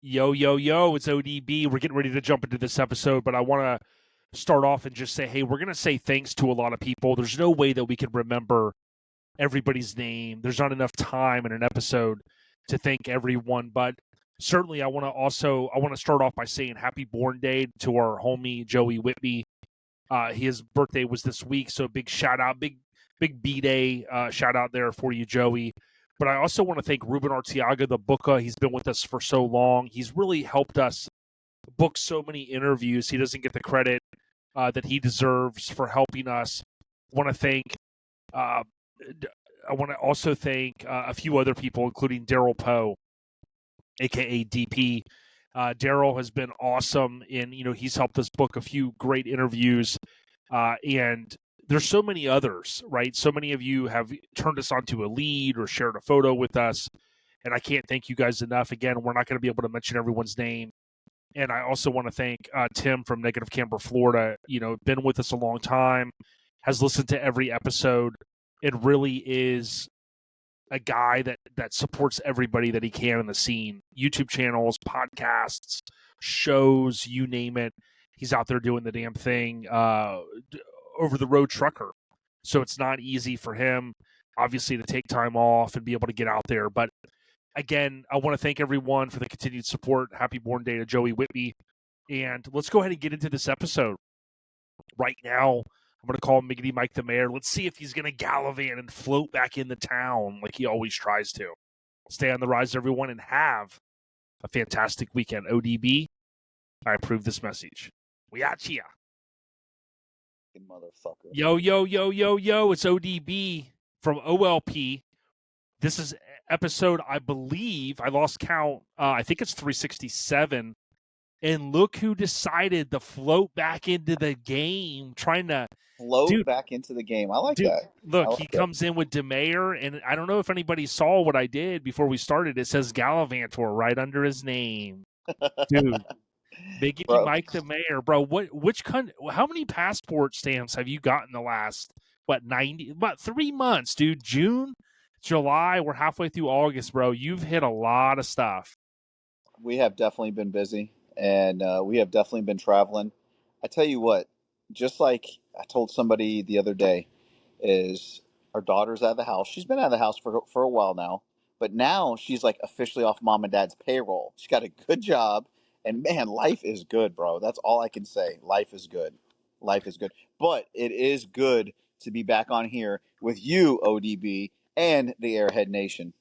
Yo, yo, yo, it's ODB. We're getting ready to jump into this episode, but I want to start off and just say, hey, we're going to say thanks to a lot of people. There's no way that we can remember everybody's name. There's not enough time in an episode to thank everyone, but certainly I want to start off by saying happy born day to our homie Joey Whitby. His birthday was this week, so big shout out, big B-Day shout out there for you, Joey. But I also want to thank Ruben Arteaga, the booker. He's been with us for so long. He's really helped us book so many interviews. He doesn't get the credit that he deserves for helping us. I want to also thank a few other people, including Daryl Poe, aka DP. Daryl has been awesome he's helped us book a few great interviews, and there's so many others, right? So many of you have turned us onto a lead or shared a photo with us, and I can't thank you guys enough. Again, we're not going to be able to mention everyone's name. And I also want to thank Tim from Negative Camper, Florida, been with us a long time, has listened to every episode, and really is a guy that supports everybody that he can in the scene. YouTube channels, podcasts, shows, you name it. He's out there doing the damn thing. Over the road trucker. So it's not easy for him, obviously, to take time off and be able to get out there. But again, I want to thank everyone for the continued support. Happy born day to Joey Whitby. And let's go ahead and get into this episode. Right now, I'm going to call Miggity Mike the Mayor. Let's see if he's going to gallivant and float back into town like he always tries to. Stay on the rise, everyone, and have a fantastic weekend. ODB, I approve this message. We out ya. Motherfucker. Yo, yo, yo, yo, yo, it's ODB from OLP. This is episode, I believe, I lost count. I think it's 367. And look who decided to float back into the game, trying to float back into the game. I like that. Look, he comes in with The Mayor, and I don't know if anybody saw what I did before we started. It says Gallivantor right under his name. Dude. Miggity Mike the Mayor, bro. How many passport stamps have you gotten the last 3 months, dude? June, July, we're halfway through August, bro. You've hit a lot of stuff. We have definitely been busy, and we have definitely been traveling. I tell you what, just like I told somebody the other day, is our daughter's out of the house. She's been out of the house for a while now, but now she's like officially off mom and dad's payroll. She got a good job. And man, life is good, bro. That's all I can say. Life is good. Life is good. But it is good to be back on here with you, ODB, and the Airhead Nation.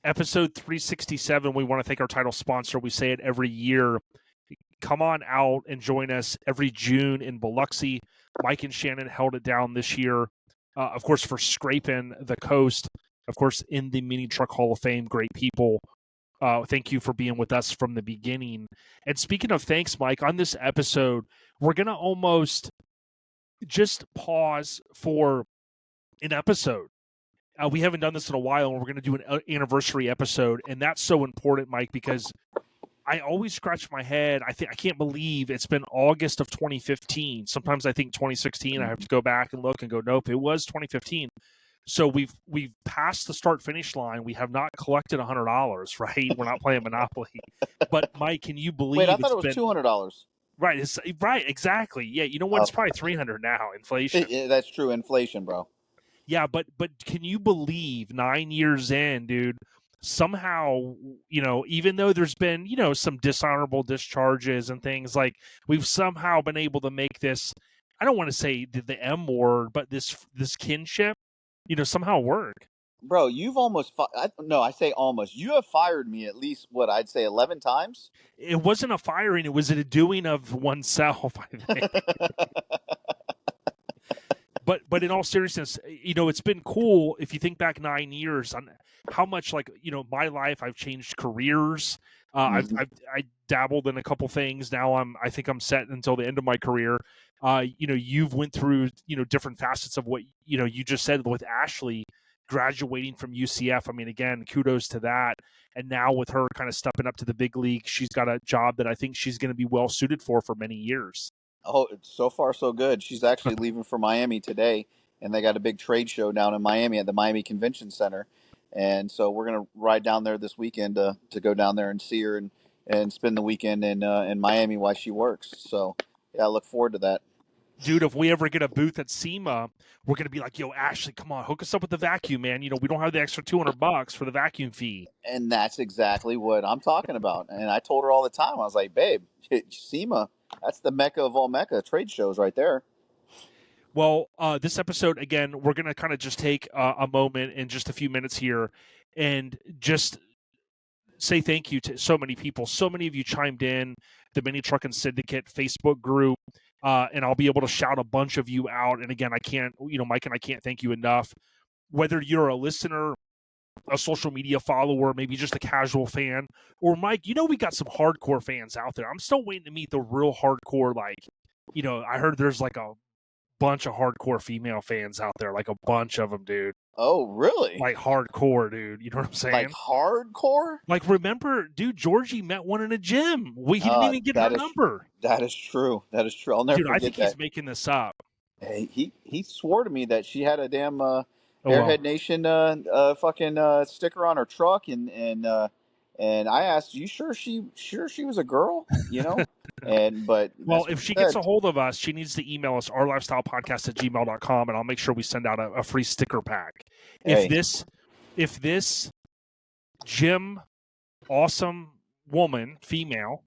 Episode 367, we want to thank our title sponsor. We say it every year. Come on out and join us every June in Biloxi. Mike and Shannon held it down this year, of course, for scraping the coast. Of course, in the Mini Truck Hall of Fame, great people. Thank you for being with us from the beginning. And speaking of thanks, Mike, on this episode, we're going to almost just pause for an episode. We haven't done this in a while, and we're going to do an anniversary episode. And that's so important, Mike, because I always scratch my head. I can't believe it's been August of 2015. Sometimes I think 2016. I have to go back and look and go, nope, it was 2015. So we've passed the start-finish line. We have not collected $100, right? We're not playing Monopoly. But, Mike, can you believe Wait, I thought it was $200. Right, right, exactly. Yeah, you know what? It's probably $300 now, inflation. That's true, inflation, bro. Yeah, but can you believe 9 years in, dude, somehow, even though there's been, some dishonorable discharges and things, like we've somehow been able to make this, I don't want to say the M word, but this kinship, somehow work. Bro, you've almost I say almost. You have fired me at least, I'd say 11 times? It wasn't a firing. It was a doing of oneself, I think. But in all seriousness, it's been cool if you think back 9 years on how much, my life, I've changed careers. I dabbled in a couple things. Now I think I'm set until the end of my career. You've went through, different facets of what, you just said with Ashley graduating from UCF. I mean, again, kudos to that. And now with her kind of stepping up to the big league, she's got a job that I think she's going to be well suited for many years. Oh, so far so good. She's actually leaving for Miami today, and they got a big trade show down in Miami at the Miami Convention Center. And so we're going to ride down there this weekend to go down there and see her and and spend the weekend in Miami while she works. So yeah, I look forward to that. Dude, if we ever get a booth at SEMA, we're gonna be like, "Yo, Ashley, come on, hook us up with the vacuum, man. You know, we don't have the extra $200 for the vacuum fee." And that's exactly what I'm talking about. And I told her all the time, I was like, babe, SEMA, that's the mecca of all mecca trade shows right there. Well, this episode again, we're gonna kind of just take a moment in just a few minutes here, and just say thank you to so many people. So many of you chimed in the Mini Truckin Syndicate Facebook group, and I'll be able to shout a bunch of you out. And again, I can't, Mike and I can't thank you enough. Whether you're a listener, a social media follower, maybe just a casual fan, or Mike, we got some hardcore fans out there. I'm still waiting to meet the real hardcore. Like, I heard there's like a bunch of hardcore female fans out there, like a bunch of them, dude. Oh, really? Like hardcore, dude. You know what I'm saying? Like hardcore? Like, remember, dude, Georgie met one in a gym. He didn't even get her number. That is true. That is true. I'll never forget that. Dude, I think he's making this up. Hey, he swore to me that she had a damn Airhead Nation fucking sticker on her truck, and I asked, "You sure she was a girl?" But well, if she gets a hold of us, she needs to email us ourlifestylepodcast@gmail.com, and I'll make sure we send out a free sticker pack. Hey. If this gym awesome woman, female,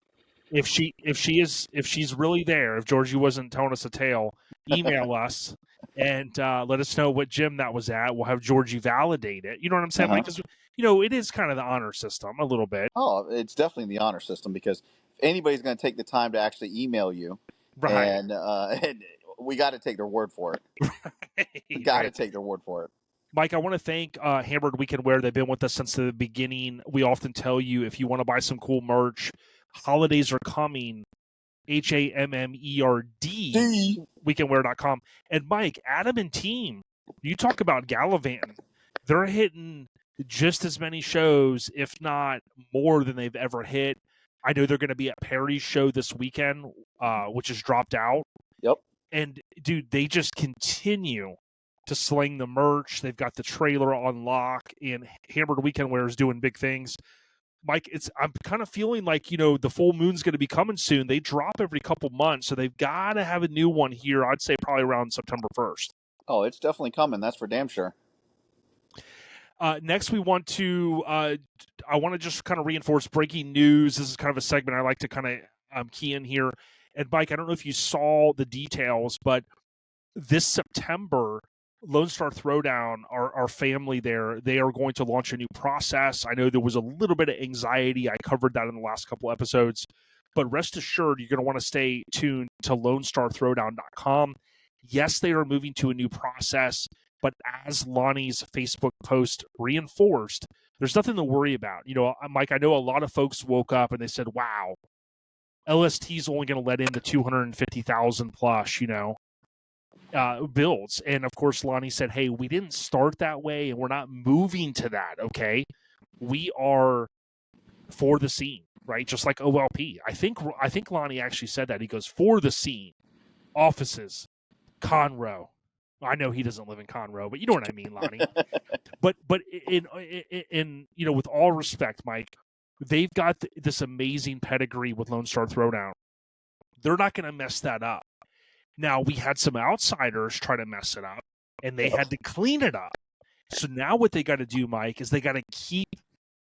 if she's really there, if Georgie wasn't telling us a tale, email us and let us know what gym that was at. We'll have Georgie validate it. You know what I'm saying? Because it is kind of the honor system a little bit. Oh, it's definitely the honor system, because if anybody's going to take the time to actually email you, right, and we got to take their word for it. Right. We got to take their word for it. Mike, I want to thank Hammered Weekend Wear. They've been with us since the beginning. We often tell you, if you want to buy some cool merch, holidays are coming. HAMMERD, weekendwear.com. And Mike, Adam and team, you talk about gallivanting. They're hitting just as many shows, if not more than they've ever hit. I know they're going to be at Perry's show this weekend, which is dropped out. Yep. And, dude, they just continue to sling the merch. They've got the trailer on lock, and Hammered Weekend Wear is doing big things. Mike, I'm kind of feeling like, the full moon's going to be coming soon. They drop every couple months, so they've got to have a new one here, I'd say probably around September 1st. Oh, it's definitely coming. That's for damn sure. Next, we want to, I want to just kind of reinforce breaking news. This is kind of a segment I like to kind of key in here. And Mike, I don't know if you saw the details, but this September, Lone Star Throwdown, our family there, they are going to launch a new process. I know there was a little bit of anxiety. I covered that in the last couple episodes. But rest assured, you're going to want to stay tuned to LoneStarThrowdown.com. Yes, they are moving to a new process, but as Lonnie's Facebook post reinforced, there's nothing to worry about. Mike, I know a lot of folks woke up and they said, wow, LST is only going to let in the 250,000 plus, builds. And of course, Lonnie said, hey, we didn't start that way and we're not moving to that. Okay. We are for the scene, right? Just like OLP. I think Lonnie actually said that. He goes, for the scene, offices, Conroe. I know he doesn't live in Conroe, but you know what I mean, Lonnie. but in with all respect, Mike, they've got this amazing pedigree with Lone Star Throwdown. They're not going to mess that up. Now, we had some outsiders try to mess it up, and they had to clean it up. So now what they got to do, Mike, is they got to keep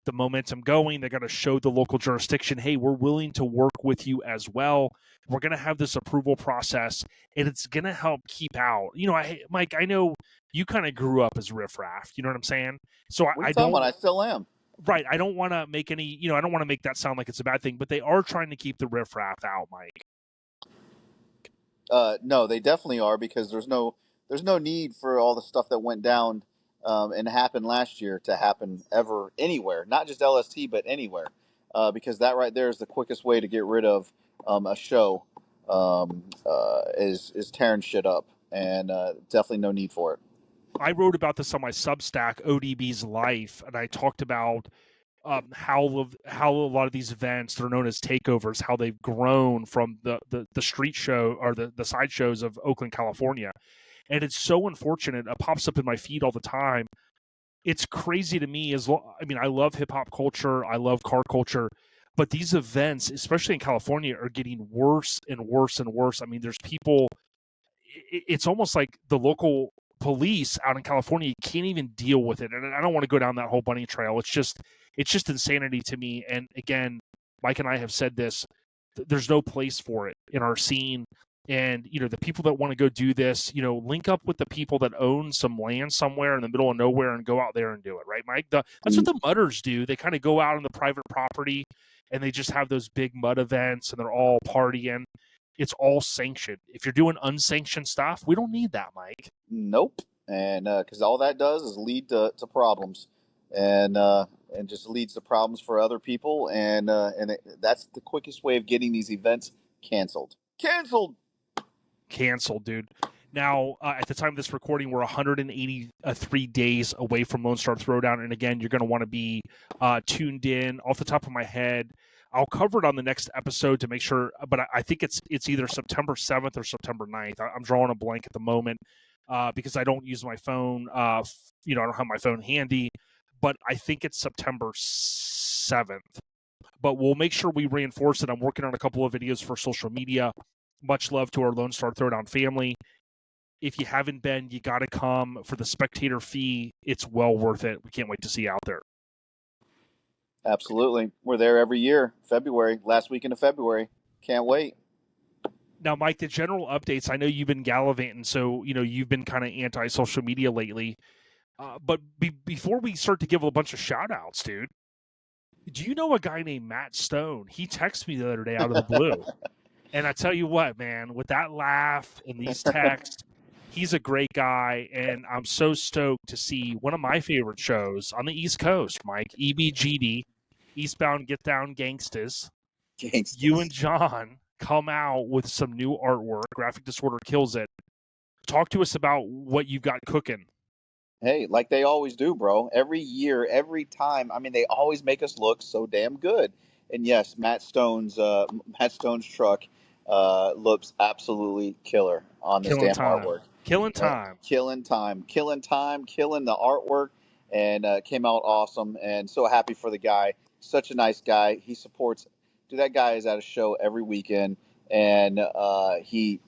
the momentum going. They got to show the local jurisdiction, hey, we're willing to work with you as well. We're going to have this approval process, and it's going to help keep out. Mike, I know you kind of grew up as riffraff. You know what I'm saying? So I don't. I still am. Right. I don't want to make any. I don't want to make that sound like it's a bad thing, but they are trying to keep the riffraff out, Mike. No, they definitely are, because there's no need for all the stuff that went down and happened last year to happen ever anywhere, not just LST, but anywhere, because that right there is the quickest way to get rid of a show, is tearing shit up, and definitely no need for it. I wrote about this on my Substack, ODB's Life, and I talked about how a lot of these events that are known as takeovers, how they've grown from the street show or the side shows of Oakland, California. And it's so unfortunate. It pops up in my feed all the time. It's crazy to me. I love hip hop culture. I love car culture. but these events, especially in California, are getting worse and worse and worse. I mean, there's people. It's almost like the local police out in California can't even deal with it. And I don't want to go down that whole bunny trail. It's just insanity to me. And again, Mike and I have said this. There's no place for it in our scene. And, the people that want to go do this, link up with the people that own some land somewhere in the middle of nowhere and go out there and do it, right, Mike? That's what the mudders do. They kind of go out on the private property and they just have those big mud events and they're all partying. It's all sanctioned. If you're doing unsanctioned stuff, we don't need that, Mike. Nope. And because all that does is lead to problems, and just leads to problems for other people, and that's the quickest way of getting these events canceled. Canceled, dude. Now, at the time of this recording, we're 183 days away from Lone Star Throwdown, and again, you're going to want to be tuned in. Off the top of my head, I'll cover it on the next episode to make sure, but I think it's either September 7th or September 9th. I'm drawing a blank at the moment because I don't use my phone. I don't have my phone handy, but I think it's September 7th. But we'll make sure we reinforce it. I'm working on a couple of videos for social media. Much love to our Lone Star Throwdown family. If you haven't been, you got to come for the spectator fee. It's well worth it. We can't wait to see you out there. Absolutely. We're there every year, February, last weekend of February. Can't wait. Now, Mike, the general updates, I know you've been gallivanting, so, you've been kind of anti-social media lately. But before we start to give a bunch of shout-outs, dude, do you know a guy named Matt Stone? He texted me the other day out of the blue. And I tell you what, man, with that laugh and these texts, he's a great guy, and I'm so stoked to see one of my favorite shows on the East Coast, Mike, EBGD, Eastbound Getdown Gangstas. You and John come out with some new artwork. Graphic Disorder kills it. Talk to us about what you've got cooking. Hey, like they always do, bro. Every year, every time. I mean, they always make us look so damn good. And yes, Matt Stone's truck looks absolutely killer on this damn artwork. Killing time. Killing the artwork, and came out awesome. And so happy for the guy. Such a nice guy. He supports. Dude, that guy is at a show every weekend, and it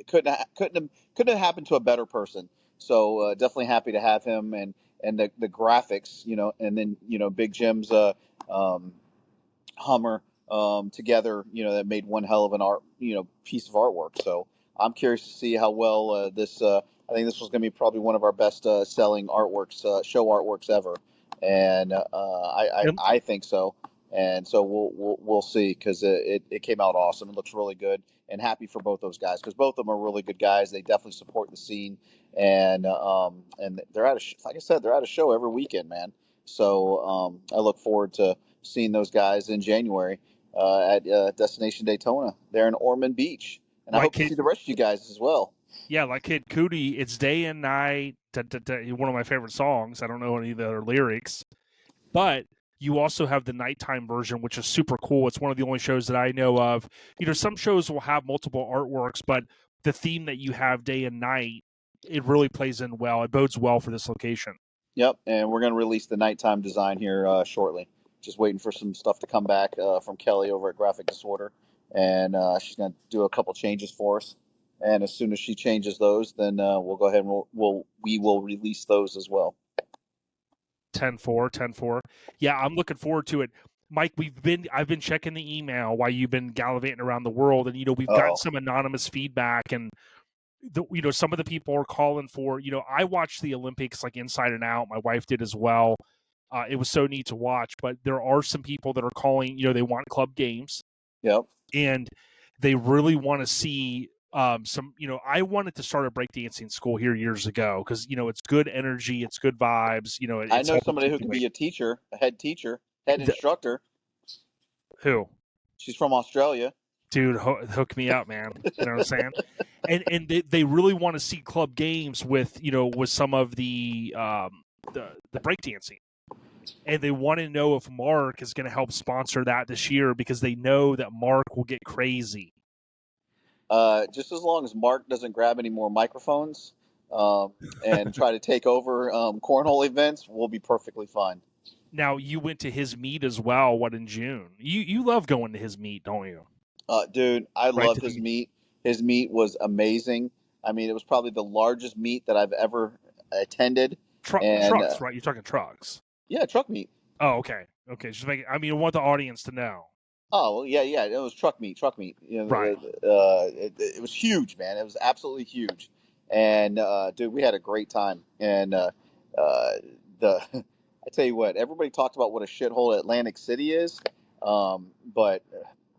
couldn't have happened to a better person. So definitely happy to have him, and the graphics, and then Big Jim's Hummer together, that made one hell of an piece of artwork. So I'm curious to see how well this. I think this was going to be probably one of our best selling artworks, show artworks ever, and I think so. And so we'll see, because it came out awesome. It looks really good, and happy for both those guys, because both of them are really good guys. They definitely support the scene, and they're at like I said, they're at a show every weekend, man. So I look forward to seeing those guys in January at Destination Daytona there in Ormond Beach, and I hope to see the rest of you guys as well. Yeah, like Kid Cootie, it's Day and Night. One of my favorite songs. I don't know any of the other lyrics, but you also have the nighttime version, which is super cool. It's one of the only shows that I know of. Some shows will have multiple artworks, but the theme that you have day and night, it really plays in well. It bodes well for this location. Yep, and we're going to release the nighttime design here shortly. Just waiting for some stuff to come back from Kelly over at Graphic Disorder, and she's going to do a couple changes for us. And as soon as she changes those, then we'll go ahead and we will release those as well. 10-4. Yeah, I'm looking forward to it. Mike, I've been checking the email while you've been gallivanting around the world, and we've gotten some anonymous feedback, and some of the people are calling for. I watched the Olympics like inside and out. My wife did as well. It was so neat to watch. But there are some people that are calling. They want club games. Yep. And they really want to see some. I wanted to start a breakdancing school here years ago because it's good energy, it's good vibes. I know somebody who can be a teacher, a head instructor. Who? She's from Australia. Dude, hook me up, man. You know what I'm saying? And they really want to see club games with some of the breakdancing. And they want to know if Mark is going to help sponsor that this year, because they know that Mark will get crazy. Just as long as Mark doesn't grab any more microphones and try to take over cornhole events, we'll be perfectly fine. Now you went to his meet as well. What, in June? You love going to his meet, don't you? Dude, I Right loved to his the meet. His meet was amazing. I mean, it was probably the largest meet that I've ever attended. And trucks, right? You're talking trucks. yeah, truck meet. Oh, okay, okay. Just make. I mean, I want the audience to know. Oh, well, yeah. It was truck meet, truck meet. You know, Right. it was huge, man. It was absolutely huge. And dude, we had a great time. And the I tell you what, everybody talked about what a shithole Atlantic City is, but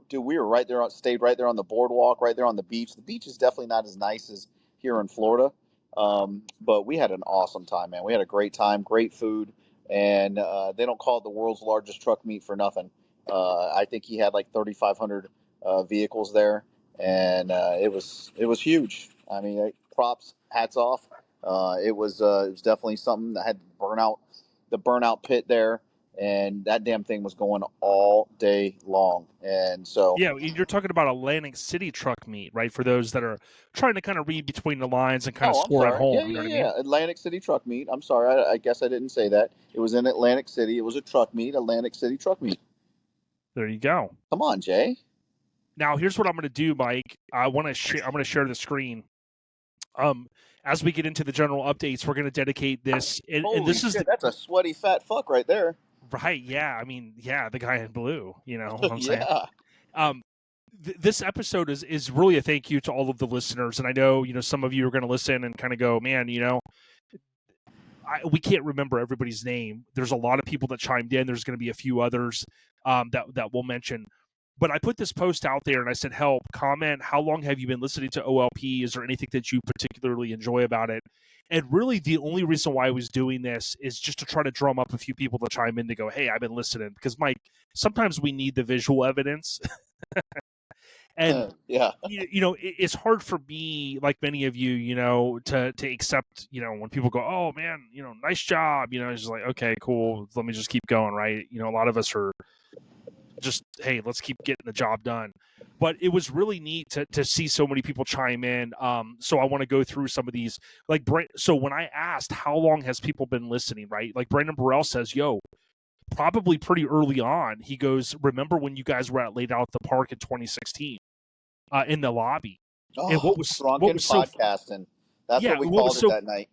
dude, we were right there, stayed right there on the boardwalk, right there on the beach. The beach is definitely not as nice as here in Florida, but we had an awesome time, man. We had a great time, great food, and they don't call it the world's largest truck meet for nothing. I think he had like 3,500 vehicles there, and it was huge. I mean, props, hats off. It was definitely something that had the burnout pit there, and that damn thing was going all day long. And so, Yeah, you're talking about Atlantic City truck meet, right? For those that are trying to kind of read between the lines and kind of oh, I'm score at sorry. Yeah, home. You know yeah, what I yeah. mean? Atlantic City truck meet. I'm sorry. I guess I didn't say that. It was in Atlantic City. It was a truck meet. Atlantic City truck meet. There you go. Come on, Jay. Now, here's what I'm going to do, Mike. I'm going to share the screen. As we get into the general updates, we're going to dedicate this, and Holy this is shit, that's a sweaty fat fuck right there. right. Yeah, I mean, yeah, the guy in blue. You know what I'm saying? Yeah. Um, this episode is really a thank you to all of the listeners, and I know some of you are going to listen and kind of go, man, we can't remember everybody's name. There's a lot of people that chimed in. There's going to be a few others that we'll mention. But I put this post out there and I said, help, comment, how long have you been listening to OLP? Is there anything that you particularly enjoy about it? And really the only reason why I was doing this is just to try to drum up a few people to chime in to go, hey, I've been listening. Because, Mike, sometimes we need the visual evidence. And yeah. it's hard for me, like many of you, to accept, when people go, oh man, nice job, it's just like, okay, cool, let me just keep going, right? A lot of us are just, hey, let's keep getting the job done. But it was really neat to see so many people chime in. So I want to go through some of these, like, so when I asked how long has people been listening, right? Like Brandon Burrell says, yo, probably pretty early on. He goes, remember when you guys were laid out at the park in 2016? In the lobby. And Oh, drunken so podcasting. That's what we called it that night.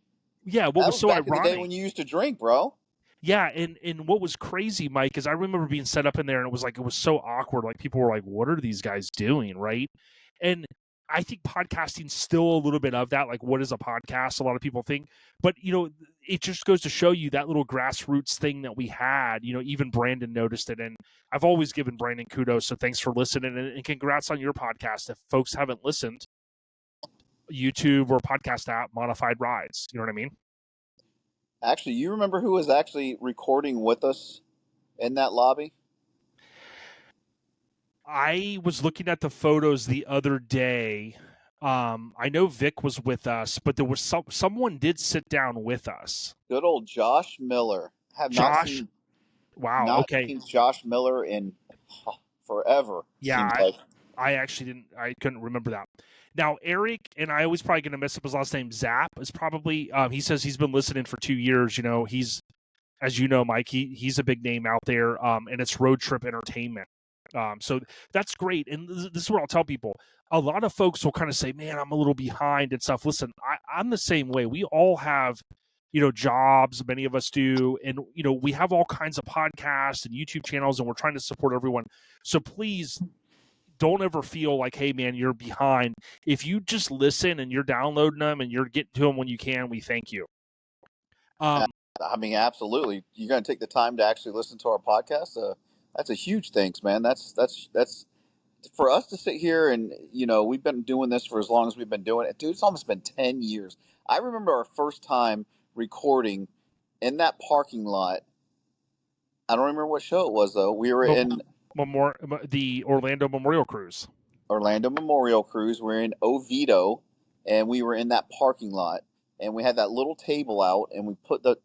Yeah, what That was was so back in the day ironic. when you used to drink, bro. Yeah, and what was crazy, Mike, is I remember being set up in there and it was so awkward. Like people were like, what are these guys doing? Right. And I think podcasting's still a little bit of that. Like, what is a podcast? A lot of people think. But it just goes to show you that little grassroots thing that we had. Even Brandon noticed it. And I've always given Brandon kudos. So thanks for listening and congrats on your podcast. If folks haven't listened, YouTube or podcast app, Modified Rides. You know what I mean? Actually, you remember who was actually recording with us in that lobby? I was looking at the photos the other day. I know Vic was with us, but there was someone did sit down with us. Good old Josh Miller. Have Josh. Wow. not Okay. seen Josh Miller in forever. Yeah. Seems like. I actually couldn't remember that. Now, Eric, and I always probably going to mess up his last name, Zapp, is probably, he says he's been listening for 2 years. He's, as you know, Mike, he's a big name out there, and it's Road Trip Entertainment. So that's great. And this is what I'll tell people. A lot of folks will kind of say, man, I'm a little behind and stuff. Listen, I'm the same way. We all have, jobs, many of us do. And, we have all kinds of podcasts and YouTube channels, and we're trying to support everyone. So please don't ever feel like, hey, man, you're behind. If you just listen and you're downloading them and you're getting to them when you can, we thank you. I mean, absolutely. You're going to take the time to actually listen to our podcast. That's a huge thanks, man. That's for us to sit here and we've been doing this for as long as we've been doing it, dude. It's almost been 10 years. I remember our first time recording in that parking lot. I don't remember what show it was though. We were in the Orlando Memorial Cruise. Orlando Memorial Cruise. We're in Oviedo, and we were in that parking lot, and we had that little table out, and we put the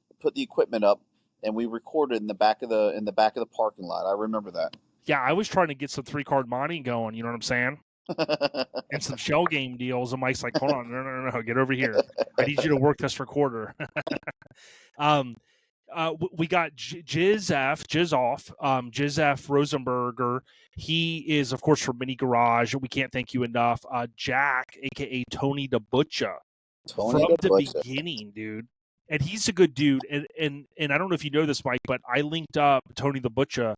equipment up, and we recorded in the back of the parking lot. I remember that. Yeah, I was trying to get some 3-card money going. You know what I'm saying? And some shell game deals. And Mike's like, hold on, no, get over here. I need you to work this recorder. We got Jizz Off, Rosenberger. He is, of course, from Mini Garage. We can't thank you enough. Jack, aka Tony the Butcher, Tony from the the Butcher. beginning, dude. And he's a good dude. And I don't know if you know this, Mike, but I linked up Tony the Butcher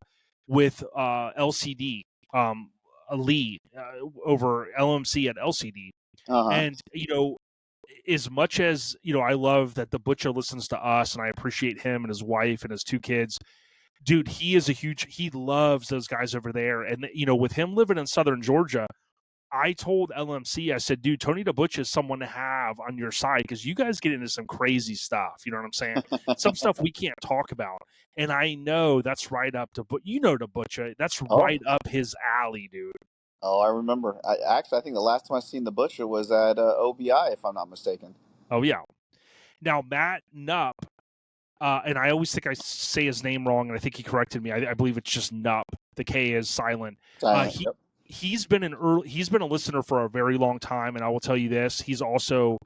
with LCD, Lee, over LMC at LCD. Uh-huh. And, as much as, I love that the Butcher listens to us, and I appreciate him and his wife and his two kids, dude, he loves those guys over there. And, with him living in Southern Georgia, I told LMC, I said, dude, Tony the Butcher is someone to have on your side because you guys get into some crazy stuff. You know what I'm saying? Some stuff we can't talk about. And I know that's right up to, but the Butcher, that's right up his alley, dude. Oh, I remember. I think the last time I seen the Butcher was at OBI, if I'm not mistaken. Oh, yeah. Now, Matt Nupp, and I always think I say his name wrong, and I think he corrected me. I believe it's just Nupp. The K is silent. Yep. He's been a listener for a very long time, and I will tell you this: he's also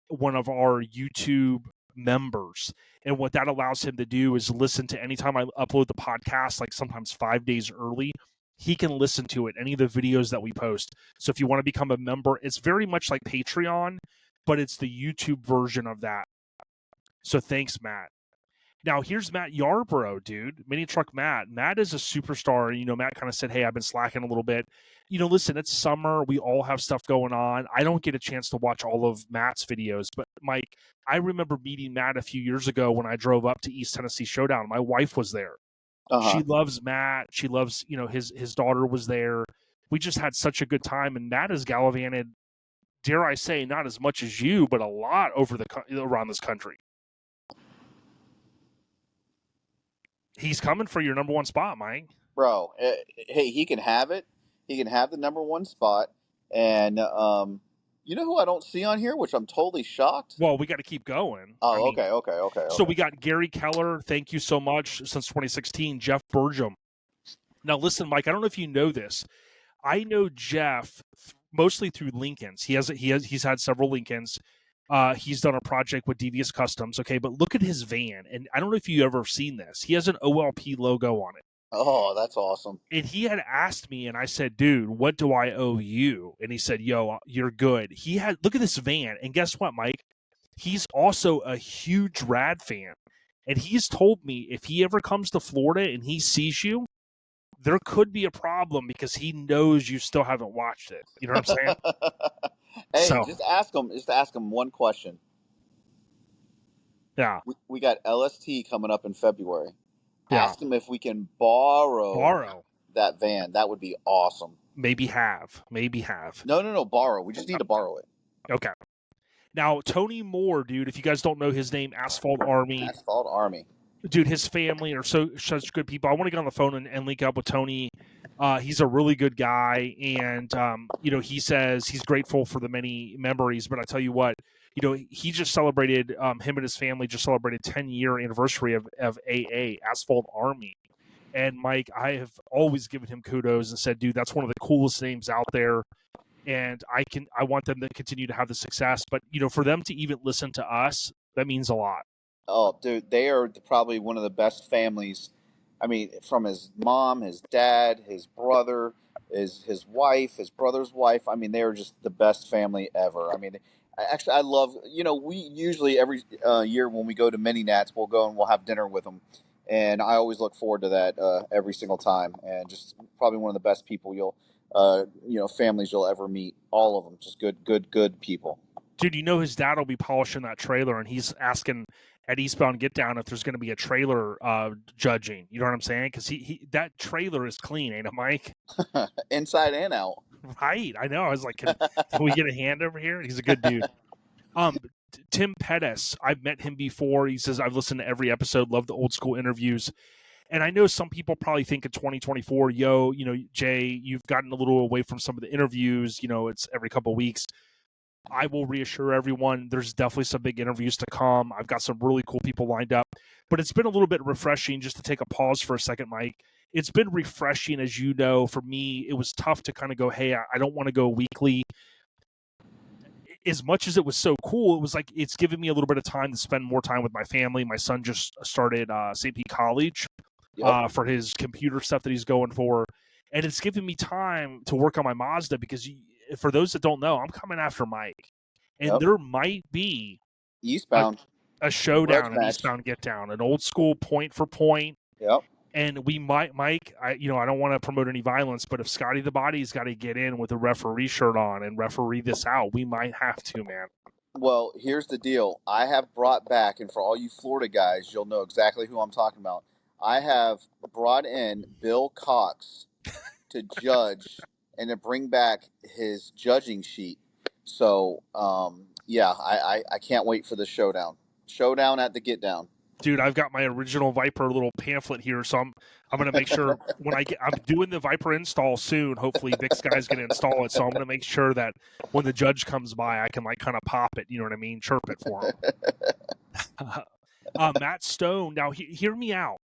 one of our YouTube members. And what that allows him to do is listen to anytime I upload the podcast, like sometimes 5 days early. He can listen to it, any of the videos that we post. So if you want to become a member, it's very much like Patreon, but it's the YouTube version of that. So thanks, Matt. Now, here's Matt Yarborough, dude. Mini Truck Matt. Matt is a superstar. Matt kind of said, hey, I've been slacking a little bit. Listen, it's summer. We all have stuff going on. I don't get a chance to watch all of Matt's videos. But, Mike, I remember meeting Matt a few years ago when I drove up to East Tennessee Showdown. My wife was there. Uh-huh. She loves Matt. She loves, his daughter was there. We just had such a good time. And Matt has gallivanted, dare I say, not as much as you, but a lot around this country. He's coming for your number one spot, Mike. Bro, hey, he can have it. He can have the number one spot. And you know who I don't see on here, which I'm totally shocked? Well, we got to keep going. Oh, okay. So we got Gary Keller. Thank you so much. Since 2016, Jeff Burgum. Now, listen, Mike, I don't know if you know this. I know Jeff mostly through Lincolns. He's had several Lincolns. He's done a project with Devious Customs. Okay, but look at his van, and I don't know if you've ever seen this. He has an OLP logo on it. Oh, that's awesome. And he had asked me, and I said, dude, what do I owe you? And he said, yo, you're good. Look at this van. And guess what, Mike? He's also a huge Rad fan. And he's told me if he ever comes to Florida and he sees you, there could be a problem because he knows you still haven't watched it. You know what I'm saying? Hey, just ask him one question. Yeah. We got LST coming up in February. Yeah. Ask him if we can borrow that van. That would be awesome. Maybe have. No, borrow. We just need to borrow it. Okay. Now, Tony Moore, dude, if you guys don't know his name, Asphalt Army. Dude, his family are such good people. I want to get on the phone and link up with Tony. He's a really good guy, and he says he's grateful for the many memories. But I tell you what, he just celebrated. Him and his family just celebrated 10-year anniversary of AA Asphalt Army. And Mike, I have always given him kudos and said, dude, that's one of the coolest names out there. And I want them to continue to have the success. But for them to even listen to us, that means a lot. Oh, dude, they are probably one of the best families. I mean, from his mom, his dad, his brother, his wife, his brother's wife. I mean, they are just the best family ever. I mean, I love. We usually every year when we go to Mini Nats, we'll go and we'll have dinner with them, and I always look forward to that every single time. And just probably one of the best people families you'll ever meet. All of them, just good people. Dude, his dad will be polishing that trailer, and he's asking at Eastbound Getdown if there's going to be a trailer judging. You know what I'm saying? Because he that trailer is clean, ain't it, Mike? Inside and out. Right. I know. I was like, can we get a hand over here? He's a good dude. Tim Pettis, I've met him before. He says, I've listened to every episode, love the old school interviews. And I know some people probably think in 2024, Jay, you've gotten a little away from some of the interviews. It's every couple of weeks. I will reassure everyone there's definitely some big interviews to come. I've got some really cool people lined up. But it's been a little bit refreshing just to take a pause for a second, Mike. It's been refreshing, as you know. For me, it was tough to kind of go, hey, I don't want to go weekly. as much as it was so cool, it was like it's given me a little bit of time to spend more time with my family. My son just started St. Pete College for his computer stuff that he's going for. And it's given me time to work on my Mazda because for those that don't know, I'm coming after Mike. And there might be Eastbound a showdown in Eastbound Getdown, an old school point for point. Yep. And we might, Mike, I don't want to promote any violence, but if Scotty the Body's got to get in with a referee shirt on and referee this out, we might have to, man. Well, here's the deal. I have brought back, and for all you Florida guys, you'll know exactly who I'm talking about. I have brought in Bill Cox to judge and to bring back his judging sheet. So, I can't wait for the showdown. Showdown at the Get Down. Dude, I've got my original Viper little pamphlet here, so I'm going to make sure when I'm doing the Viper install soon. Hopefully, Vic's guy's going to install it, so I'm going to make sure that when the judge comes by, I can like kind of pop it. You know what I mean? Chirp it for him. Matt Stone. Now, hear me out.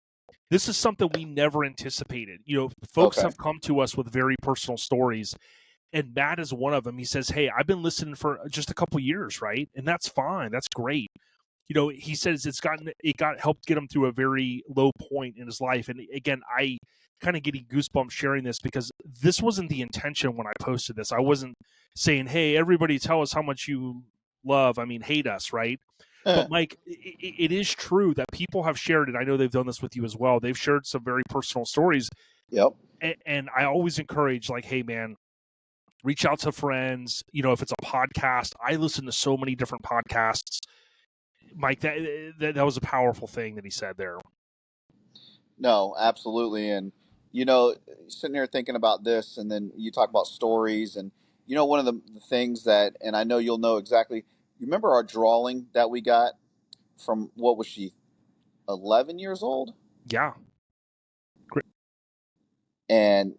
This is something we never anticipated. You know, folks have come to us with very personal stories, and Matt is one of them. He says, "Hey, I've been listening for just a couple years, right? And that's fine. That's great." You know, he says it helped get him through a very low point in his life. And again, I kind of getting goosebumps sharing this because this wasn't the intention when I posted this. I wasn't saying, "Hey, everybody, tell us how much you hate us," right? But Mike, it is true that people have shared it. I know they've done this with you as well. They've shared some very personal stories. Yep. And I always encourage, like, hey, man, reach out to friends. You know, if it's a podcast, I listen to so many different podcasts. Mike, that was a powerful thing that he said there. No, absolutely. And, you know, sitting here thinking about this, and then you talk about stories, and, you know, one of the things that, and I know you'll know exactly, you remember our drawing that we got from, what was she, 11 years old? Yeah. Great. And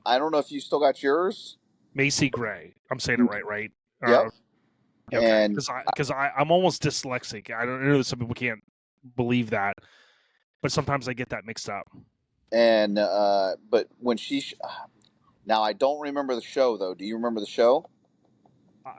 I don't know if you still got yours. Macy Gray. I'm saying it right? Yep. Okay. And because I'm almost dyslexic. I don't know, some people can't believe that, but sometimes I get that mixed up. And but when now I don't remember the show though. Do you remember the show?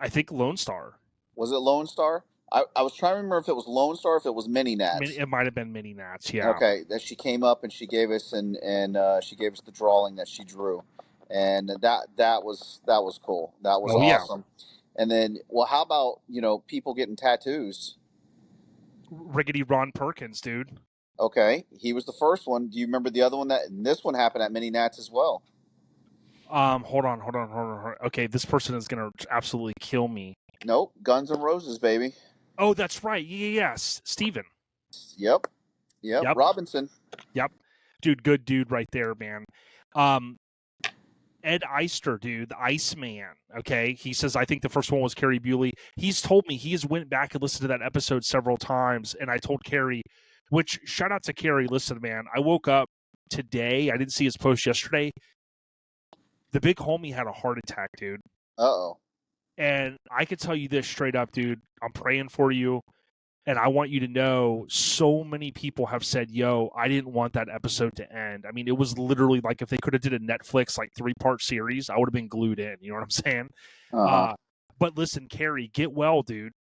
I think Lone Star. Was it Lone Star? I was trying to remember if it was Lone Star or if it was Mini Nats. It might have been Mini Nats. Yeah. Okay. That she came up and she gave us she gave us the drawing that she drew, and that was cool. That was awesome. Yeah. And then, well, how about, you know, people getting tattoos? Riggedy Ron Perkins, dude. Okay, he was the first one. Do you remember the other one? This one happened at Mini Nats as well. Hold on. Okay, this person is gonna absolutely kill me. Nope, Guns N' Roses, baby. Oh, that's right. Yes, Steven. Yep. Robinson. Yep, dude, good dude right there, man. Ed Eister, dude, the Iceman. Okay, he says I think the first one was Carrie Bewley. He's told me he has went back and listened to that episode several times, and I told Carrie, which shout out to Carrie. Listen, man, I woke up today. I didn't see his post yesterday. The big homie had a heart attack, dude. Uh-oh. And I can tell you this straight up, dude. I'm praying for you. And I want you to know so many people have said, yo, I didn't want that episode to end. I mean, it was literally like if they could have did a Netflix, like 3-part series, I would have been glued in. You know what I'm saying? Uh-huh. But listen, Carrie, get well, dude.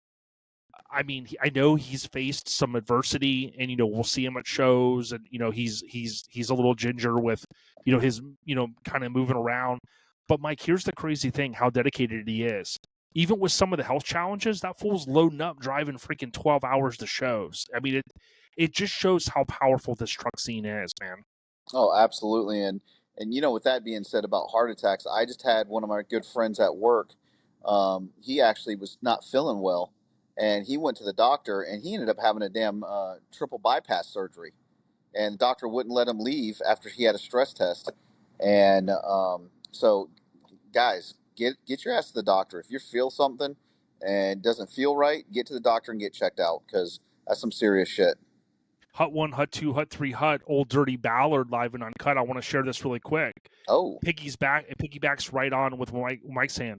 I mean, I know he's faced some adversity, and, you know, we'll see him at shows, and, you know, he's a little ginger with, you know, his, you know, kind of moving around. But Mike, here's the crazy thing, how dedicated he is. Even with some of the health challenges, that fool's loading up, driving freaking 12 hours to shows. I mean, it just shows how powerful this truck scene is, man. Oh, absolutely. And you know, with that being said about heart attacks, I just had one of my good friends at work. He actually was not feeling well, and he went to the doctor, and he ended up having a damn triple bypass surgery. And the doctor wouldn't let him leave after he had a stress test. And so, guys, get your ass to the doctor. If you feel something and it doesn't feel right, get to the doctor and get checked out, because that's some serious shit. Hut 1, Hut 2, Hut 3, Hut, Old Dirty Ballard, live and uncut. I want to share this really quick. Oh. It piggybacks right on with Mike's saying.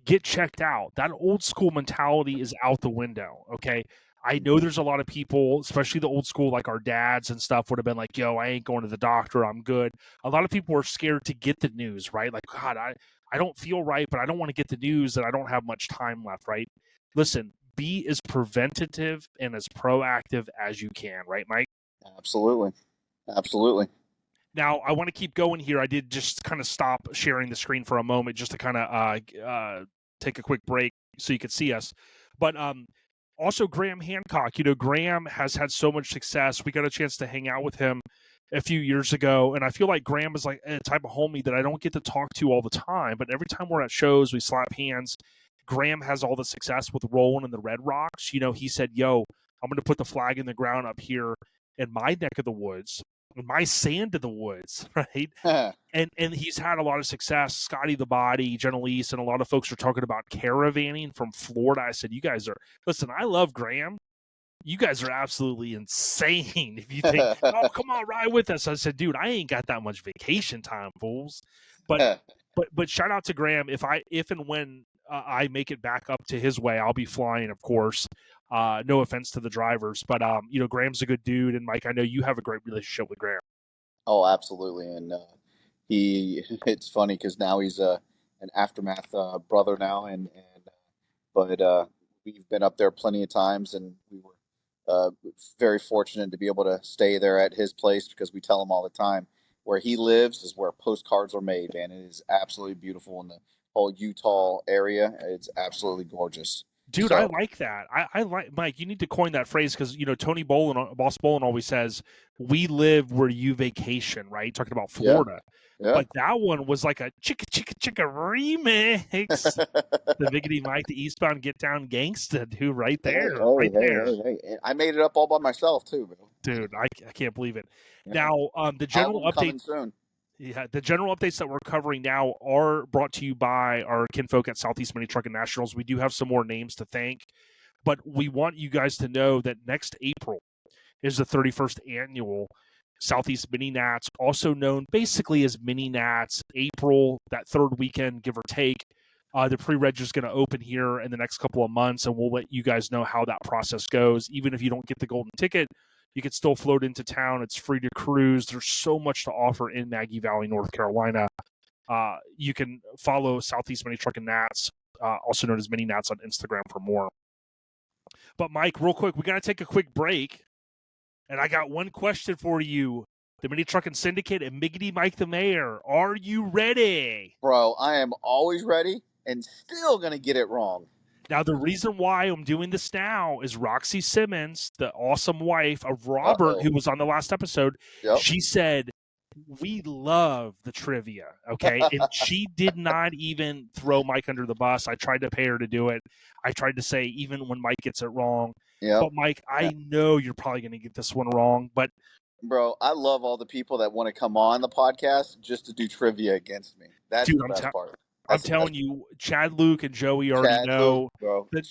Get checked out. That old school mentality is out the window, okay? I know there's a lot of people, especially the old school, like our dads and stuff, would have been like, yo, I ain't going to the doctor. I'm good. A lot of people are scared to get the news, right? Like, God, I don't feel right, but I don't want to get the news that I don't have much time left, right? Listen, be as preventative and as proactive as you can, right, Mike? Absolutely. Absolutely. Now, I want to keep going here. I did just kind of stop sharing the screen for a moment just to kind of take a quick break so you could see us. But also Graham Hancock. Graham has had so much success. We got a chance to hang out with him a few years ago, and I feel like Graham is like a type of homie that I don't get to talk to all the time. But every time we're at shows, we slap hands. Graham has all the success with rolling in the Red Rocks. He said, yo, I'm going to put the flag in the ground up here in my neck of the woods, in my sand of the woods, right? And he's had a lot of success. Scotty the Body, Jenna Lease, and a lot of folks are talking about caravanning from Florida. I said, you guys are, listen, I love Graham. You guys are absolutely insane if you think, oh, come on, ride with us. I said, dude, I ain't got that much vacation time, fools. But shout out to Graham. If and when I make it back up to his way, I'll be flying, of course. No offense to the drivers, but Graham's a good dude, and Mike, I know you have a great relationship with Graham. Oh, absolutely, and it's funny because now he's an Aftermath brother now, but we've been up there plenty of times, and we were very fortunate to be able to stay there at his place because we tell him all the time where he lives is where postcards are made, man. It is absolutely beautiful in the whole Utah area. It's absolutely gorgeous. Dude, I like that. I like, Mike, you need to coin that phrase because, Tony Bolin, Boss Bolin always says, we live where you vacation, right? Talking about Florida. Yeah. But that one was like a chicka remix. The Miggity Mike, the Eastbound Getdown gangsta, dude, right there. Hey. I made it up all by myself, too, bro. Dude, I can't believe it. Yeah. Now, the general update. Coming soon. Yeah, the general updates that we're covering now are brought to you by our kinfolk at Southeast Mini Truckin Nationals. We do have some more names to thank, but we want you guys to know that next April is the 31st annual Southeast Mini Nats, also known basically as Mini Nats. April, that third weekend, give or take. The pre-reg is going to open here in the next couple of months, and we'll let you guys know how that process goes. Even if you don't get the golden ticket, you can still float into town. It's free to cruise. There's so much to offer in Maggie Valley, North Carolina. You can follow Southeast Mini Truckin Nats, also known as Mini Nats, on Instagram for more. But Mike, real quick, we got to take a quick break. And I got one question for you. The Mini Truckin Syndicate and Miggity Mike the Mayor. Are you ready? Bro, I am always ready and still going to get it wrong. Now, the reason why I'm doing this now is Roxy Simmons, the awesome wife of Robert, who was on the last episode, She said, we love the trivia, okay? And she did not even throw Mike under the bus. I tried to pay her to do it. I tried to say, even when Mike gets it wrong. But, Mike, I know you're probably going to get this one wrong, but... Bro, I love all the people that want to come on the podcast just to do trivia against me. That's the best part. I'm telling you, Chad, Luke, and Joey already know. Luke, bro.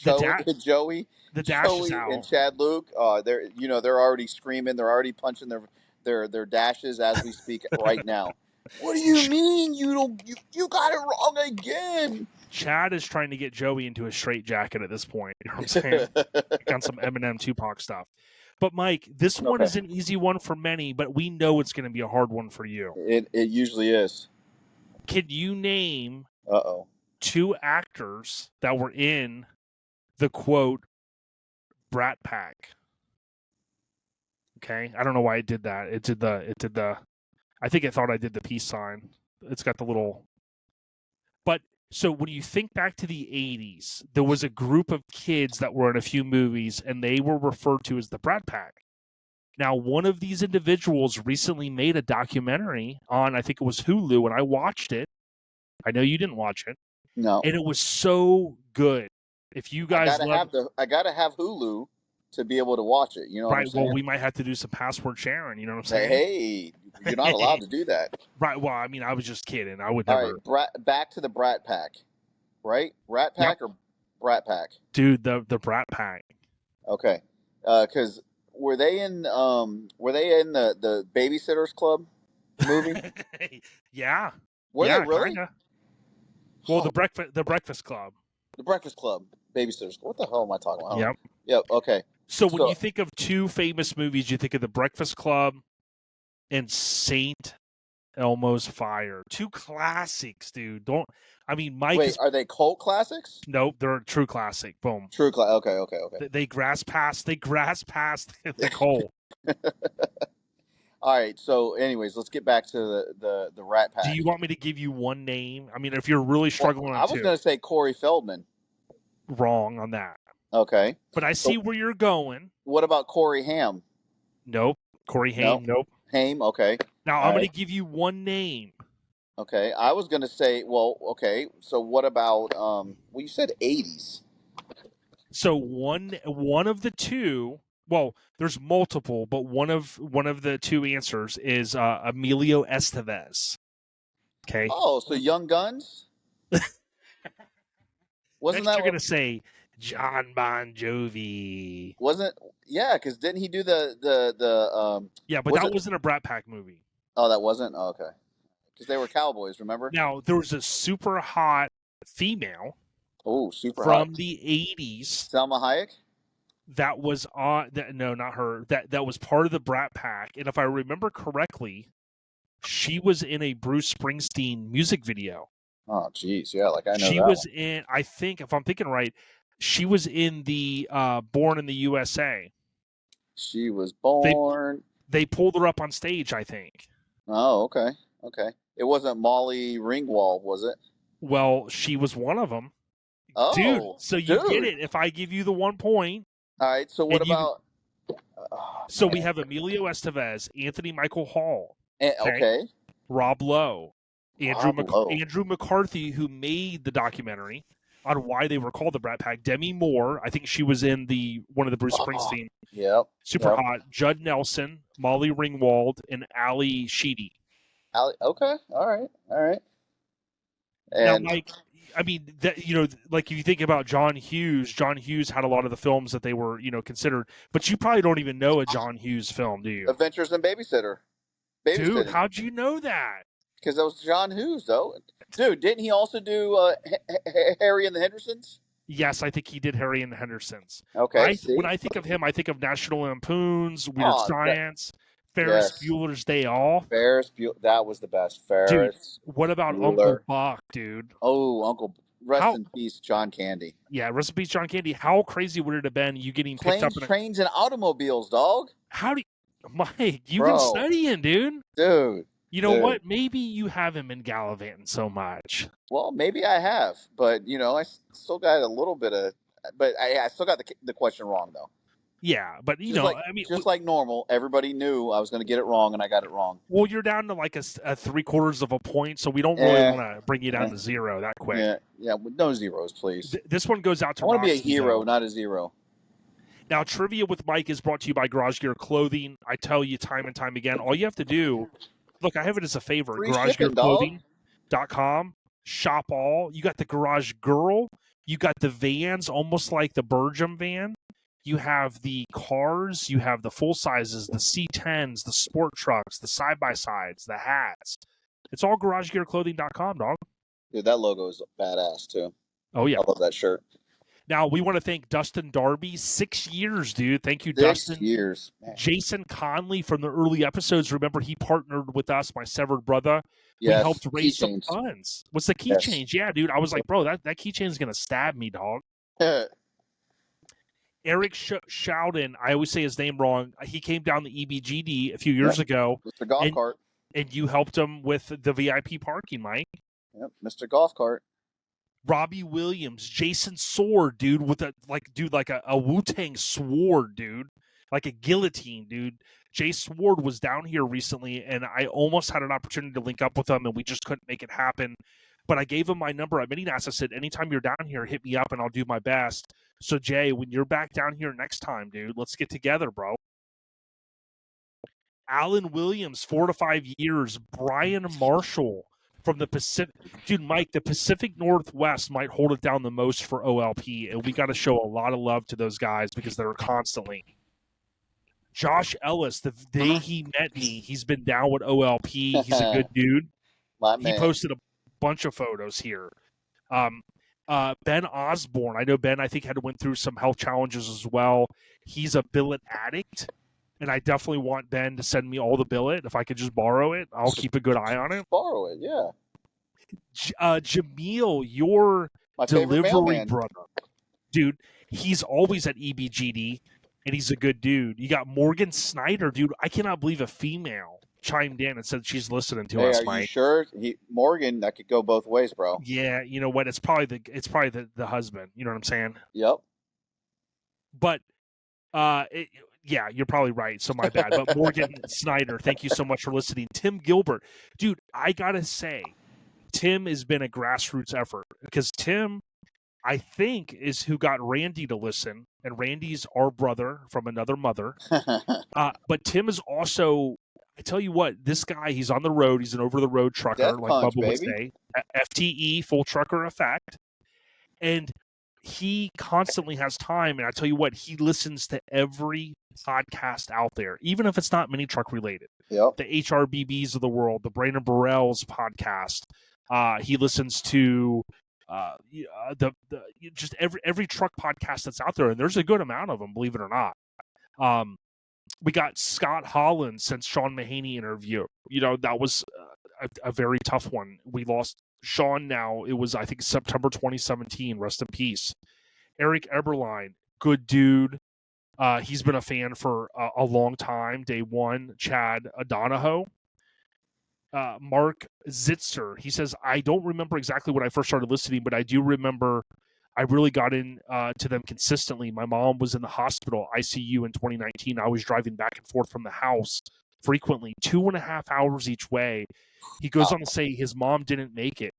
Joey, the dash is out. And Chad, Luke, they're already screaming. They're already punching their dashes as we speak right now. What do you mean you got it wrong again? Chad is trying to get Joey into a straitjacket at this point. You know what I'm saying? Got some Eminem Tupac stuff. But Mike, this one is an easy one for many, but we know it's going to be a hard one for you. It usually is. Can you name two actors that were in the quote Brat Pack? Okay, I don't know why it did that. It did the. I think it thought I did the peace sign. It's got the little. But so when you think back to the 80s, there was a group of kids that were in a few movies, and they were referred to as the Brat Pack. Now, one of these individuals recently made a documentary on, I think it was Hulu, and I watched it. I know you didn't watch it. No. And it was so good. If you guys I gotta have Hulu to be able to watch it. You know what I'm saying? Well, we might have to do some password sharing. You know what I'm saying? Hey, you're not allowed to do that. Right. Well, I mean, I was just kidding. I would never. All right, back to the Brat Pack, right? Rat Pack or Brat Pack? Dude, the Brat Pack. Okay, because were they in the Babysitters Club movie? Yeah. Were they really? Kinda. Well, the Breakfast Club. The Breakfast Club, Babysitters. What the hell am I talking about? Yep. Yep. Okay. So when you think of two famous movies, you think of The Breakfast Club and Saint Elmo's Fire. Two classics, dude. Mike Wait, are they cult classics? Nope, they're a true classic. Boom. Okay. They grass past the coal. All right. So, anyways, let's get back to the Rat Pack. Do you want me to give you one name? I mean, if you're really struggling I was going to say Corey Feldman. Wrong on that. Okay. But I see where you're going. What about Corey Haim? Nope. Corey Haim, nope. Haim, okay. Now, I'm going to give you one name. Okay. I was going to say, okay. So what about, you said 80s. So one of the two, well, there's multiple, but one of the two answers is Emilio Estevez. Okay. Oh, so Young Guns? Wasn't that you're going to say John Bon Jovi? Yeah, because didn't he do the yeah, but that wasn't a Brat Pack movie. Oh, that wasn't? Oh, okay. Because they were cowboys, remember? Now, there was a super hot female. Oh, super from hot. From the 80s. Selma Hayek? That was on... No, not her. That was part of the Brat Pack. And if I remember correctly, she was in a Bruce Springsteen music video. Oh, geez. Yeah, like I know she was in... I think, if I'm thinking right, she was in the Born in the USA. She was born... They pulled her up on stage, I think. Oh, okay. Okay. It wasn't Molly Ringwald, was it? Well, she was one of them. Oh, dude, so you get it if I give you the 1 point. All right, so what about... So we have Emilio Estevez, Anthony Michael Hall. Okay. Rob Lowe. Andrew McCarthy, who made the documentary on why they were called the Brat Pack. Demi Moore, I think she was in one of the Bruce Springsteen. Yep. Super hot. Judd Nelson, Molly Ringwald, and Ali Sheedy. Okay. All right. And now, Mike, I mean, like if you think about John Hughes had a lot of the films that they were, considered. But you probably don't even know a John Hughes film, do you? Adventures in Babysitter. Dude, how'd you know that? Because that was John Hughes, though. Dude, didn't he also do Harry and the Hendersons? Yes, I think he did Harry and the Hendersons. Okay. When I think of him, I think of National Lampoon's Weird Science, Ferris Bueller's Day Off. That was the best. Ferris. Dude, what about Uncle Buck, dude? Oh, Uncle. Rest in peace, John Candy. Yeah, rest in peace, John Candy. How crazy would it have been you getting picked up in trains, and automobiles, dog? How do you... Mike, you've been studying, dude. Dude. You know what? Maybe you haven't been gallivanting so much. Well, maybe I have, but I still got a little bit of. But I still got the question wrong, though. Yeah, but just like normal, everybody knew I was going to get it wrong, and I got it wrong. Well, you're down to like a 3/4 of a point, so we don't really want to bring you down to zero that quick. Yeah, no zeros, please. This one goes out to. I want to be a hero, not a zero. Now, Trivia with Mike is brought to you by Garage Gear Clothing. I tell you time and time again, all you have to do. Look, I have it as a favor. GarageGearClothing.com. Shop all. You got the Garage Girl. You got the vans, almost like the Burgum van. You have the cars. You have the full sizes, the C10s, the sport trucks, the side-by-sides, the hats. It's all GarageGearClothing.com, dog. Dude, that logo is badass, too. Oh, yeah. I love that shirt. Now, we want to thank Dustin Darby. 6 years, dude. Thank you, Dustin. 6 years. Man. Jason Conley from the early episodes. Remember, he partnered with us, my severed brother. Yes. We helped raise some funds. What's the key change? Yeah, dude. I was like, bro, that keychain is going to stab me, dog. Eric Showden, I always say his name wrong. He came down the EBGD a few years ago. Mr. Golf Cart. And you helped him with the VIP parking, Mike. Yep, Mr. Golf Cart. Robbie Williams, Jason Sword, dude, with a Wu-Tang sword, dude, like a guillotine, dude. Jay Sword was down here recently, and I almost had an opportunity to link up with him, and we just couldn't make it happen. But I gave him my number at Mininas. I said, anytime you're down here, hit me up, and I'll do my best. So, Jay, when you're back down here next time, dude, let's get together, bro. Alan Williams, 4 to 5 years. Brian Marshall. From the Pacific, dude, Mike, the Pacific Northwest might hold it down the most for OLP, and we got to show a lot of love to those guys because they're constantly. Josh Ellis, the day he met me, he's been down with OLP. He's a good dude. My man. He posted a bunch of photos here. Ben Osborne. I know Ben, I think, went through some health challenges as well. He's a billet addict, and I definitely want Ben to send me all the billet. If I could just borrow it, I'll keep a good eye on it. Borrow it, yeah. Jameel, your My favorite delivery mailman. brother. Dude, he's always at EBGD, and he's a good dude. You got Morgan Snyder, dude. I cannot believe a female chimed in and said she's listening to us, Are Mike. you sure? Morgan, that could go both ways, bro. Yeah, you know what? It's probably the husband. You know what I'm saying? Yep. But yeah, you're probably right. So my bad. But Morgan Snyder, thank you so much for listening. Tim Gilbert, dude, I gotta say, Tim has been a grassroots effort because Tim, I think, is who got Randy to listen, and Randy's our brother from another mother. But Tim is also, I tell you what, this guy, he's on the road. He's an over-the-road trucker, Death like Punch, Bubba would baby. say, FTE, full trucker effect. And he constantly has time. And I tell you what, he listens to every podcast out there, even if it's not mini truck related. Yep. The HRBBs of the world, the Brandon Burrell's podcast. He listens to the just every truck podcast that's out there, and there's a good amount of them, believe it or not. We got Scott Holland since Sean Mahaney interview. You know, that was a very tough one. We lost Sean now. It was, I think, September 2017. Rest in peace. Eric Eberline, good dude. He's been a fan for a long time. Day one. Chad Donahoe. Mark Zitzer, he says, I don't remember exactly when I first started listening, but I do remember I really got in to them consistently. My mom was in the hospital, ICU, in 2019. I was driving back and forth from the house frequently, 2.5 hours each way. He goes on to say his mom didn't make it,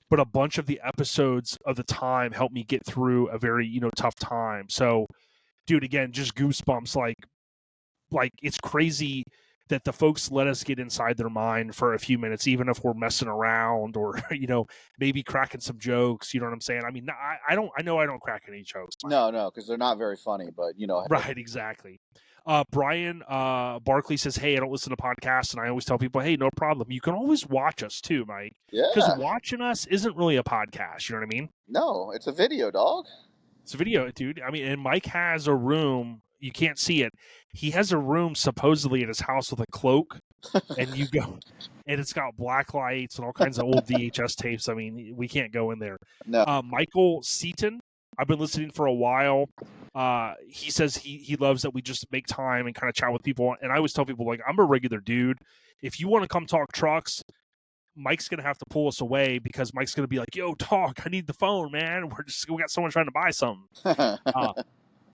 but a bunch of the episodes of the time helped me get through a very, tough time. So, dude, again, just goosebumps. Like it's crazy that the folks let us get inside their mind for a few minutes, even if we're messing around or, maybe cracking some jokes. You know what I'm saying? I mean, I know I don't crack any jokes. No, because they're not very funny, but Right, exactly. Brian Barkley says, hey, I don't listen to podcasts, and I always tell people, hey, no problem. You can always watch us too, Mike. Yeah. Because watching us isn't really a podcast. You know what I mean? No, it's a video, dog. It's a video, dude. I mean, and Mike has a room. You can't see it. He has a room supposedly at his house with a cloak, and you go, and it's got black lights and all kinds of old VHS tapes. I mean, we can't go in there. No. Michael Seaton, I've been listening for a while. He says he loves that we just make time and kind of chat with people. And I always tell people, like, I'm a regular dude. If you want to come talk trucks, Mike's going to have to pull us away because Mike's going to be like, yo, talk, I need the phone, man. We got someone trying to buy something.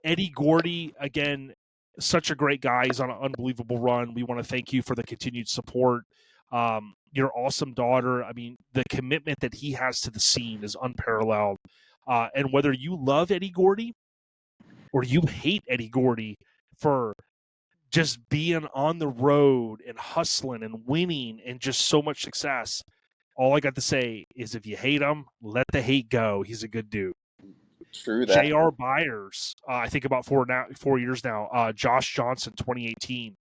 Eddie Gordy, again, such a great guy. He's on an unbelievable run. We want to thank you for the continued support. Your awesome daughter. I mean, the commitment that he has to the scene is unparalleled. And whether you love Eddie Gordy or you hate Eddie Gordy for just being on the road and hustling and winning and just so much success, all I got to say is if you hate him, let the hate go. He's a good dude. True that. J.R. Byers, I think about 4 years now. Josh Johnson, 2018.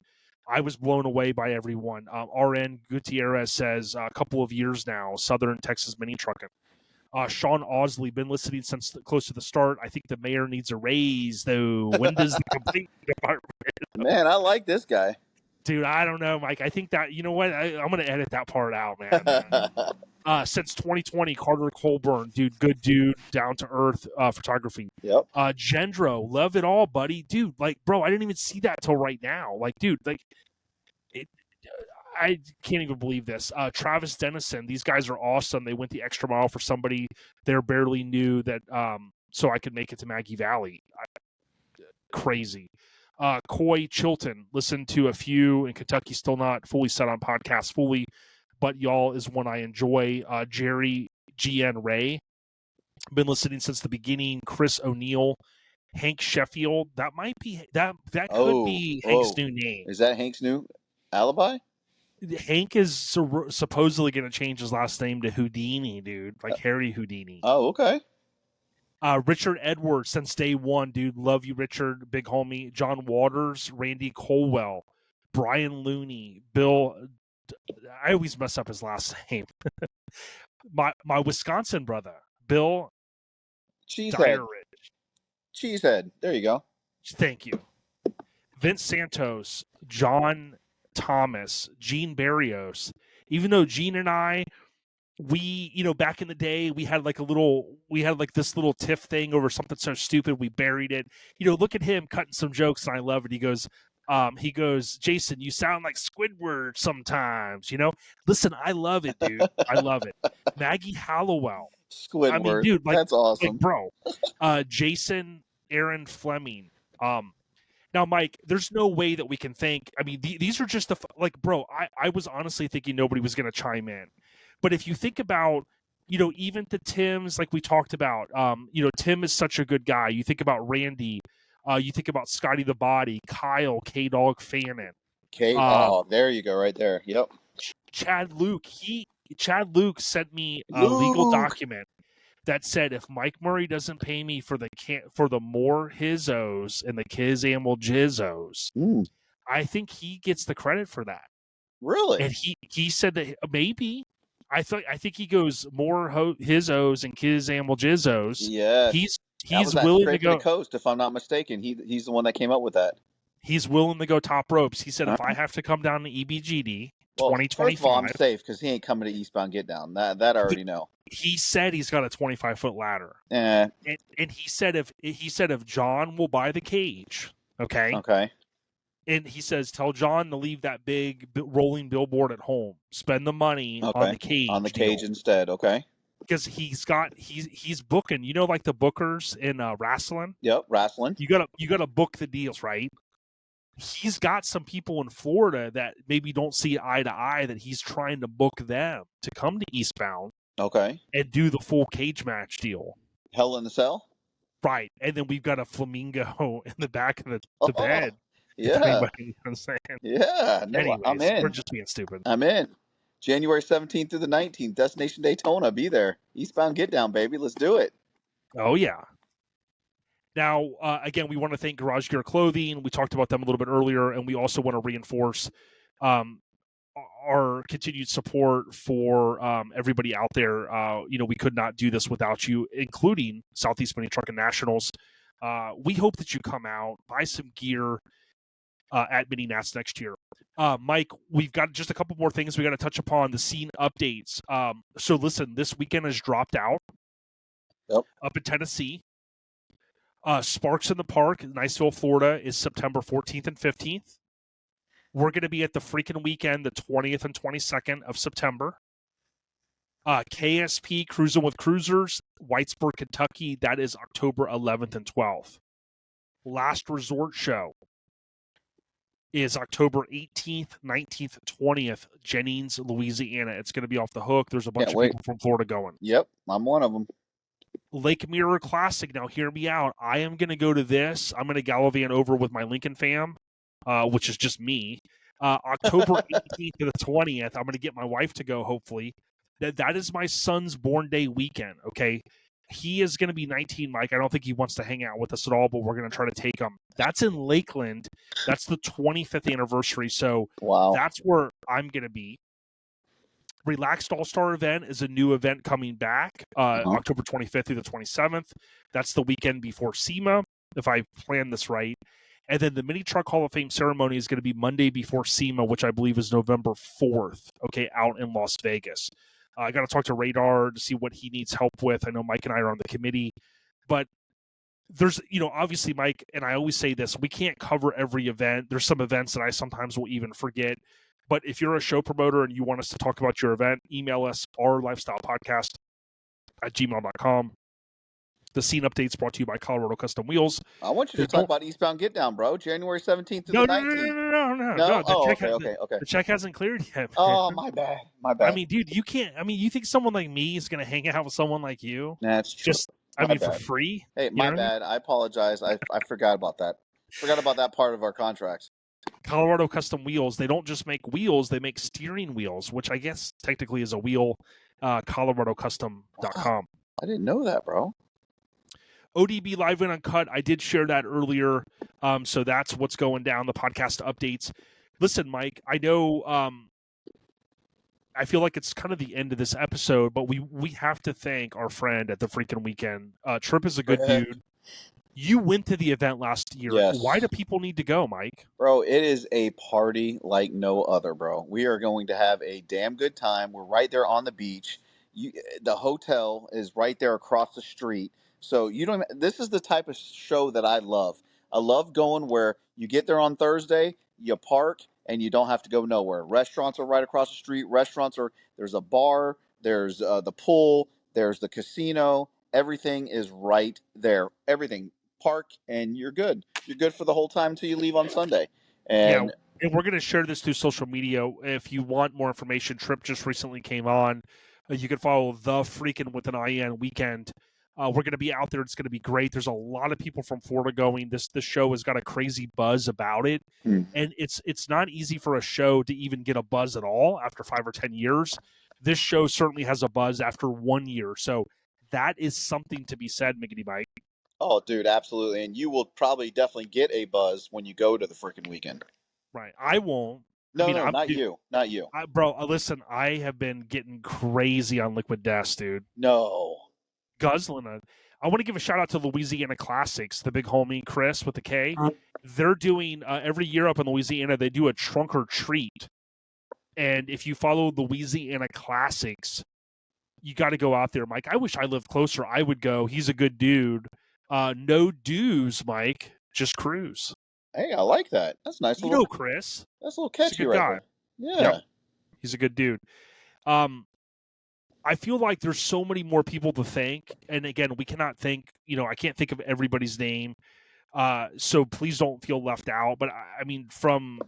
I was blown away by everyone. RN Gutierrez says a couple of years now, Southern Texas mini trucking. Sean Osley, been listening since close to the start. I think the mayor needs a raise, though. When does the complaint department? Man, I like this guy. Dude, I don't know, Mike. I think that, you know what? I'm going to edit that part out, man. Since 2020, Carter Colburn, dude, good dude, down to earth photography. Yep. Gendro, love it all, buddy. Dude, like, bro, I didn't even see that till right now. Like, dude, like, I can't even believe this. Travis Dennison, these guys are awesome. They went the extra mile for somebody they barely knew that, so I could make it to Maggie Valley. Crazy. Coy Chilton, listened to a few in Kentucky, still not fully set on podcasts fully, but y'all is one I enjoy. Jerry GN Ray, been listening since the beginning. Chris O'Neill, Hank Sheffield, that might be that could be Hank's new name. Is that Hank's new alibi? Hank is supposedly going to change his last name to Houdini, dude, like Harry Houdini. Oh, okay. Richard Edwards, since day one, dude. Love you, Richard. Big homie. John Waters, Randy Colwell, Brian Looney, Bill. I always mess up his last name. my Wisconsin brother, Bill Cheesehead. Dyerich. Cheesehead. There you go. Thank you. Vince Santos, John Thomas, Gene Barrios. Even though Gene and I, we, back in the day, we had like this little tiff thing over something so stupid, we buried it. Look at him cutting some jokes, and I love it. He goes, Jason, you sound like Squidward sometimes, Listen, I love it, dude. I love it. Maggie Hallowell. I mean, Squidward. dude, That's awesome. bro. Jason Aaron Fleming. Now, Mike, there's no way that we can thank. I mean, these are just bro. I was honestly thinking nobody was going to chime in, but if you think about, even the Tims, like we talked about, Tim is such a good guy. You think about Randy, you think about Scotty the Body, Kyle, K Dog Fannin, there you go, right there. Yep. Chad Luke. Chad Luke sent me a legal document that said if Mike Murray doesn't pay me for the more hizzos and the Kizamble jizzos, I think he gets the credit for that. Really? And he said that maybe. I think he goes more hizzos and Kizamble jizzos. Yes. He's willing to go the coast, if I'm not mistaken. He's the one that came up with that. He's willing to go top ropes. He said if I have to come down to EBGD 2025. First of all, I'm safe because he ain't coming to Eastbound Getdown. That I already know. He said he's got a 25-foot ladder. And he said if John will buy the cage, okay. And he says, tell John to leave that big rolling billboard at home. Spend the money on the cage. On the cage instead, okay. Because he's booking. Like the bookers in wrestling. Yep, wrestling. You gotta book the deals, right? He's got some people in Florida that maybe don't see eye to eye that he's trying to book them to come to Eastbound. Okay. And do the full cage match deal. Hell in the Cell? Right. And then we've got a flamingo in the back of the bed. Yeah. Anybody, you know what I'm saying? Yeah. No, anyways, I'm in. We're just being stupid. I'm in. January 17th through the 19th, Destination Daytona. Be there. Eastbound Getdown, baby. Let's do it. Oh, yeah. Now, again, we want to thank Garage Gear Clothing. We talked about them a little bit earlier, and we also want to reinforce our continued support for everybody out there. We could not do this without you, including Southeast Mini Truckin Nationals. We hope that you come out, buy some gear at Mini Nats next year. Mike, we've got just a couple more things we got to touch upon, the scene updates. So listen, this weekend has dropped out. Yep. Up in Tennessee. Sparks in the Park in Niceville, Florida is September 14th and 15th. We're going to be at the freaking weekend, the 20th and 22nd of September. KSP Cruising with Cruisers, Whitesburg, Kentucky. That is October 11th and 12th. Last Resort Show is October 18th, 19th, 20th, Jennings, Louisiana. It's going to be off the hook. There's a bunch of people from Florida going. Yep, I'm one of them. Lake Mirror Classic. Now, hear me out. I am going to go to this. I'm going to gallivant over with my Lincoln fam, which is just me. October 18th to the 20th, I'm going to get my wife to go, hopefully. That is my son's born day weekend, okay? He is going to be 19, Mike. I don't think he wants to hang out with us at all, but we're going to try to take him. That's in Lakeland. That's the 25th anniversary, so that's where I'm going to be. Relaxed All-Star event is a new event coming back, October 25th through the 27th. That's the weekend before SEMA, if I plan this right. And then the Mini Truck Hall of Fame ceremony is going to be Monday before SEMA, which I believe is November 4th, okay, out in Las Vegas. I got to talk to Radar to see what he needs help with. I know Mike and I are on the committee, but there's, obviously, Mike, and I always say this, we can't cover every event. There's some events that I sometimes will even forget. But if you're a show promoter and you want us to talk about your event, email us, ourlifestylepodcast@gmail.com. The scene updates brought to you by Colorado Custom Wheels. I want you to talk about Eastbound Getdown, bro. January 17th to the 19th. No. Okay. The check hasn't cleared yet. Oh, my bad. I mean, dude, you can't. I mean, you think someone like me is going to hang out with someone like you? That's true. For free? Hey, my bad. I apologize. I forgot about that. Forgot about that part of our contract. Colorado Custom Wheels, they don't just make wheels, they make steering wheels, which I guess technically is a wheel, coloradocustom.com. I didn't know that, bro. ODB Live and Uncut, I did share that earlier, so that's what's going down, the podcast updates. Listen, Mike, I know I feel like it's kind of the end of this episode, but we have to thank our friend at the freaking weekend. Trip is a good dude. You went to the event last year. Why Yes. do people need to go, Mike? Bro, it is a party like no other, bro. We are going to have a damn good time. We're right there on the beach. The hotel is right there across the street. So you don't. This is the type of show that I love. I love going where you get there on Thursday, you park, and you don't have to go nowhere. Restaurants are right across the street. There's a bar. There's the pool. There's the casino. Everything is right there. Everything. Park and you're good. You're good for the whole time until you leave on Sunday. Yeah, And and we're going to share this through social media. If you want more information, Trip just recently came on. You can follow the freaking with an IN weekend. We're going to be out there. It's going to be great. There's a lot of people from Florida going. This show has got a crazy buzz about it, and it's not easy for a show to even get a buzz at all after 5 or 10 years. This show certainly has a buzz after 1 year, so that is something to be said, Miggity Mike. oh, dude, absolutely. And you will probably definitely get a buzz when you go to the freaking weekend. Right? I won't. I No, mean, no, not you, not you. Bro, listen, I have been getting crazy on Liquid Death, dude. No. Guzzling it. I want to give a shout out to Louisiana Classics, the big homie Chris with the K. They're doing every year up in Louisiana, they do a trunk or treat. And if you follow Louisiana Classics, you got to go out there, Mike. I wish I lived closer. I would go. He's a good dude. No dues, Mike. Just cruise. Hey, I like that. That's nice. You know Chris. That's a little He's a catchy good right guy. there. Yeah. Yep. He's a good dude. I feel like there's so many more people to thank. And again, we cannot thank, I can't think of everybody's name. So please don't feel left out. But I mean, from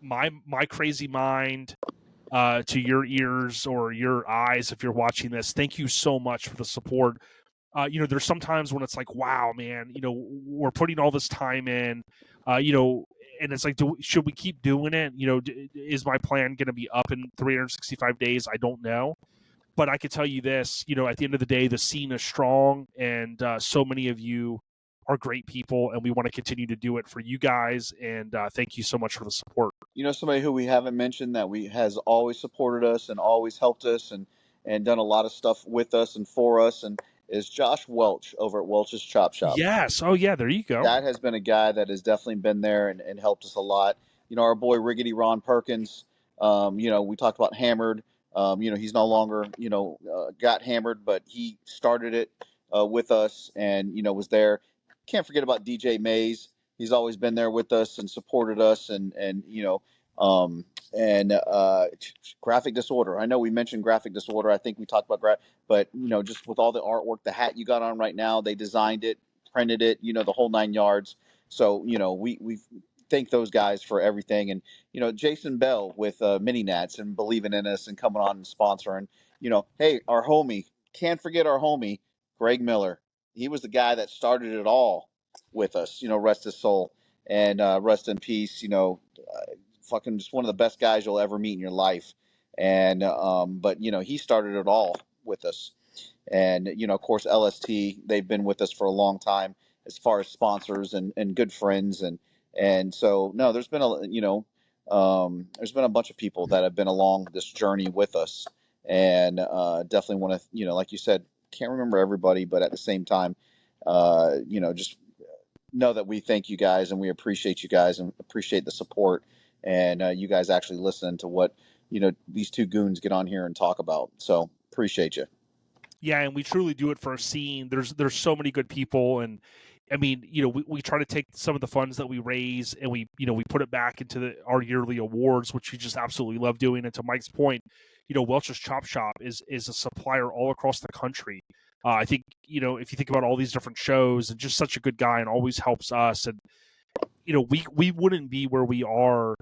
my crazy mind to your ears or your eyes, if you're watching this, thank you so much for the support. There's sometimes when it's like, wow, man, we're putting all this time in, and it's like, should we keep doing it? Is my plan going to be up in 365 days? I don't know. But I can tell you this, at the end of the day, the scene is strong, and so many of you are great people, and we want to continue to do it for you guys. And thank you so much for the support. Somebody who we haven't mentioned that has always supported us and always helped us and done a lot of stuff with us and for us and is Josh Welch over at Welch's Chop Shop. Yes. Oh, yeah. There you go. That has been a guy that has definitely been there and helped us a lot. Our boy Riggedy Ron Perkins, we talked about Hammered. He's no longer, got Hammered, but he started it with us and, was there. Can't forget about DJ Mays. He's always been there with us and supported us graphic disorder. I know we mentioned graphic disorder. I think we talked about but just with all the artwork, the hat you got on right now, they designed it, printed it, the whole 9 yards. So, we thank those guys for everything. And, Jason Bell with Mini Nats and believing in us and coming on and sponsoring, hey, our homie, can't forget our homie, Greg Miller. He was the guy that started it all with us, rest his soul and rest in peace, fucking just one of the best guys you'll ever meet in your life. And, but, he started it all with us. And, of course, LST, they've been with us for a long time as far as sponsors and good friends. And so, no, there's been there's been a bunch of people that have been along this journey with us and definitely want to, like you said, can't remember everybody, but at the same time, just know that we thank you guys and we appreciate you guys and appreciate the support and you guys actually listen to what, these two goons get on here and talk about. So appreciate you. Yeah, and we truly do it for a scene. There's so many good people, and I mean, we try to take some of the funds that we raise and we put it back into our yearly awards, which we just absolutely love doing. And to Mike's point, Welch's Chop Shop is a supplier all across the country. I think if you think about all these different shows, and just such a good guy and always helps us. And we wouldn't be where we are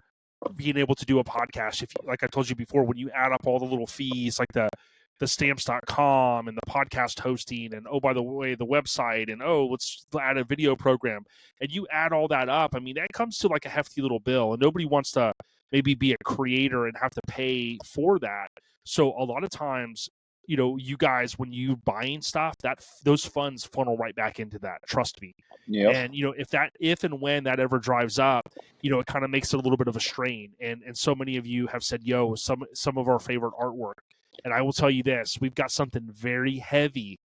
being able to do a podcast if, like I told you before, when you add up all the little fees, like the stamps.com and the podcast hosting and, oh, by the way, the website and, oh, let's add a video program. And you add all that up. I mean, that comes to like a hefty little bill, and nobody wants to maybe be a creator and have to pay for that. So a lot of times you guys, when you buying stuff, those funds funnel right back into that. Trust me. Yep. And if and when that ever drives up, it kind of makes it a little bit of a strain. And so many of you have said, "Yo, some of our favorite artwork." And I will tell you this: we've got something very heavy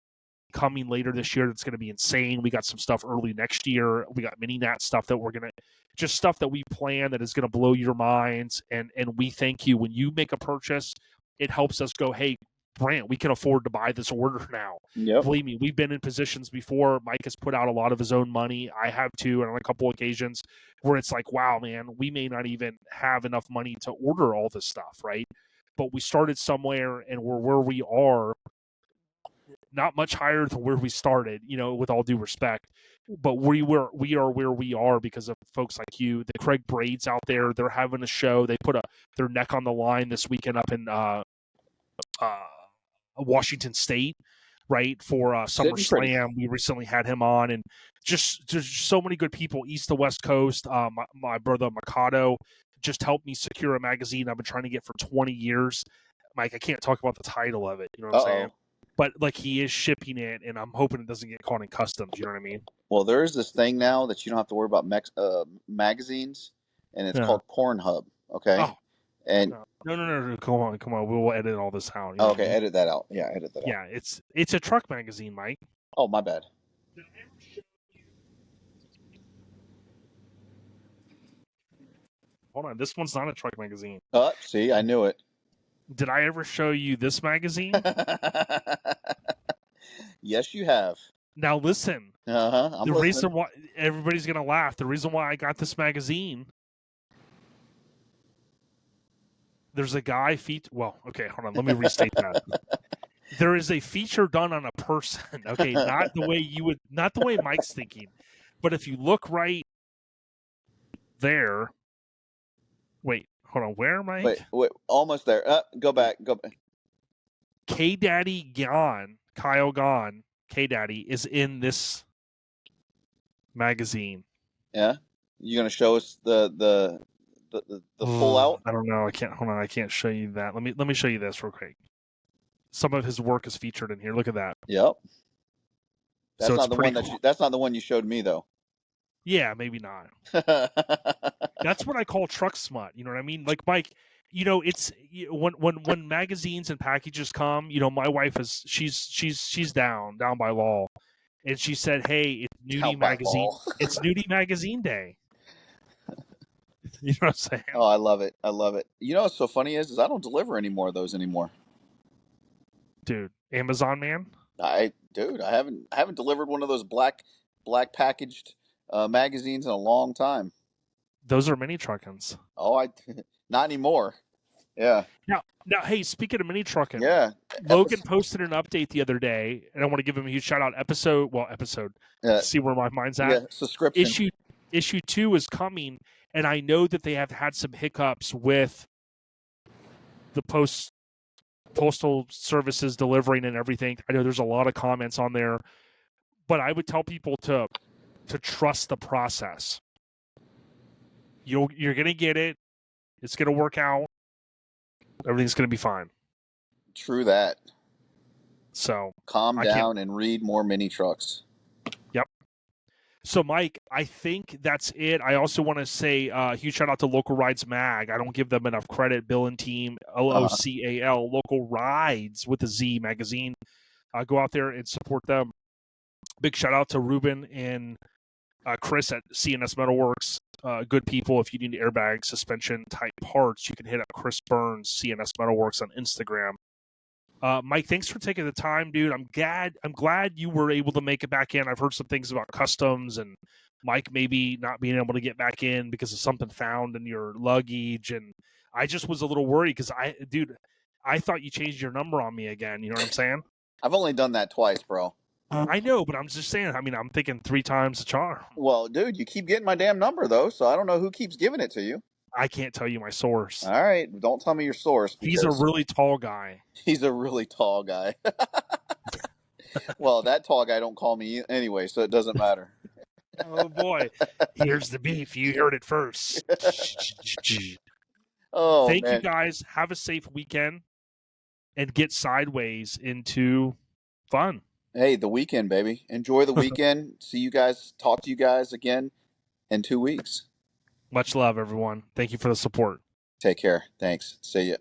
coming later this year that's going to be insane. We got some stuff early next year. We got mini nat stuff that just stuff that we plan that is going to blow your minds. And we thank you when you make a purchase. It helps us go, hey, Brant, we can afford to buy this order now. Yep. Believe me, we've been in positions before. Mike has put out a lot of his own money. I have too, and on a couple occasions where it's like, wow, man, we may not even have enough money to order all this stuff, right? But we started somewhere, and we're where we are, not much higher than where we started, with all due respect. But we are where we are because of folks like you. The Craig Braids out there, they're having a show. They put their neck on the line this weekend up in Washington State, right, for SummerSlam. We recently had him on, and just there's so many good people east to west coast. My brother Mikado just helped me secure a magazine I've been trying to get for 20 years. Mike, I can't talk about the title of it. You know what I'm saying? But like, he is shipping it, and I'm hoping it doesn't get caught in customs. You know what I mean? Well, there is this thing now that you don't have to worry about magazines, and it's called Pornhub. Okay. Oh. And no. Come on. We'll edit all this out. Okay, edit that out. Yeah, edit that out. Yeah, it's a truck magazine, Mike. Oh, my bad. Hold on, this one's not a truck magazine. See, I knew it. Did I ever show you this magazine? Yes, you have. Now listen. The reason why everybody's gonna laugh. The reason why I got this magazine. There's a guy well, okay, hold on. Let me restate that. There is a feature done on a person. Okay, not the way Mike's thinking, but if you look right there. Wait, hold on. Where, Mike? Wait, almost there. Go back. K-Daddy Gone, Kyle Gone, K-Daddy is in this magazine. Yeah, you gonna show us the full out? I don't know. I can't. Hold on. I can't show you that. Let me show you this real quick. Some of his work is featured in here. Look at that. Yep. That's so not the one cool. that's not the one you showed me, though. Yeah, maybe not. That's what I call truck smut. You know what I mean? Like, Mike, it's when magazines and packages come. My wife she's down by law, and she said, "Hey, it's nudie magazine. It's nudie magazine day." You know what I'm saying? Oh, I love it. What's so funny is I don't deliver any more of those anymore. Dude, Amazon man. I haven't delivered one of those black packaged magazines in a long time. Those are mini truckins. Oh, not anymore. Yeah. Now, hey, speaking of mini trucking, yeah, Logan posted an update the other day, and I want to give him a huge shout out. Episode. See where my mind's at. Yeah, subscription. Issue 2 is coming, and I know that they have had some hiccups with the postal services delivering and everything. I know there's a lot of comments on there, but I would tell people to trust the process. You're going to get it. It's going to work out. Everything's going to be fine. True that. So calm down and read more mini trucks. Yep. So, Mike, I think that's it. I also want to say a huge shout out to Local Rides Mag. I don't give them enough credit. Bill and team, LOCAL, Local Rides with a Z magazine. Go out there and support them. Big shout out to Ruben and Chris at CNS Metalworks. Good people. If you need airbag suspension type parts, you can hit up Chris Burns, CNS Metalworks on Instagram. Mike, thanks for taking the time, dude. I'm glad you were able to make it back in. I've heard some things about customs and Mike maybe not being able to get back in because of something found in your luggage, and I just was a little worried because I thought you changed your number on me again. You know what I'm saying? I've only done that twice, bro. I know, but I'm just saying. I mean, I'm thinking 3 times the charm. Well, dude, you keep getting my damn number though, so I don't know who keeps giving it to you. I can't tell you my source. All right, don't tell me your source. He's a really tall guy. He's a really tall guy. Well, that tall guy don't call me anyway, so it doesn't matter. Oh boy, here's the beef. You heard it first. Oh, thank you guys. Have a safe weekend. and get sideways into fun. Hey, the weekend, baby. Enjoy the weekend. See you guys. Talk to you guys again in 2 weeks. Much love, everyone. Thank you for the support. Take care. Thanks. See ya.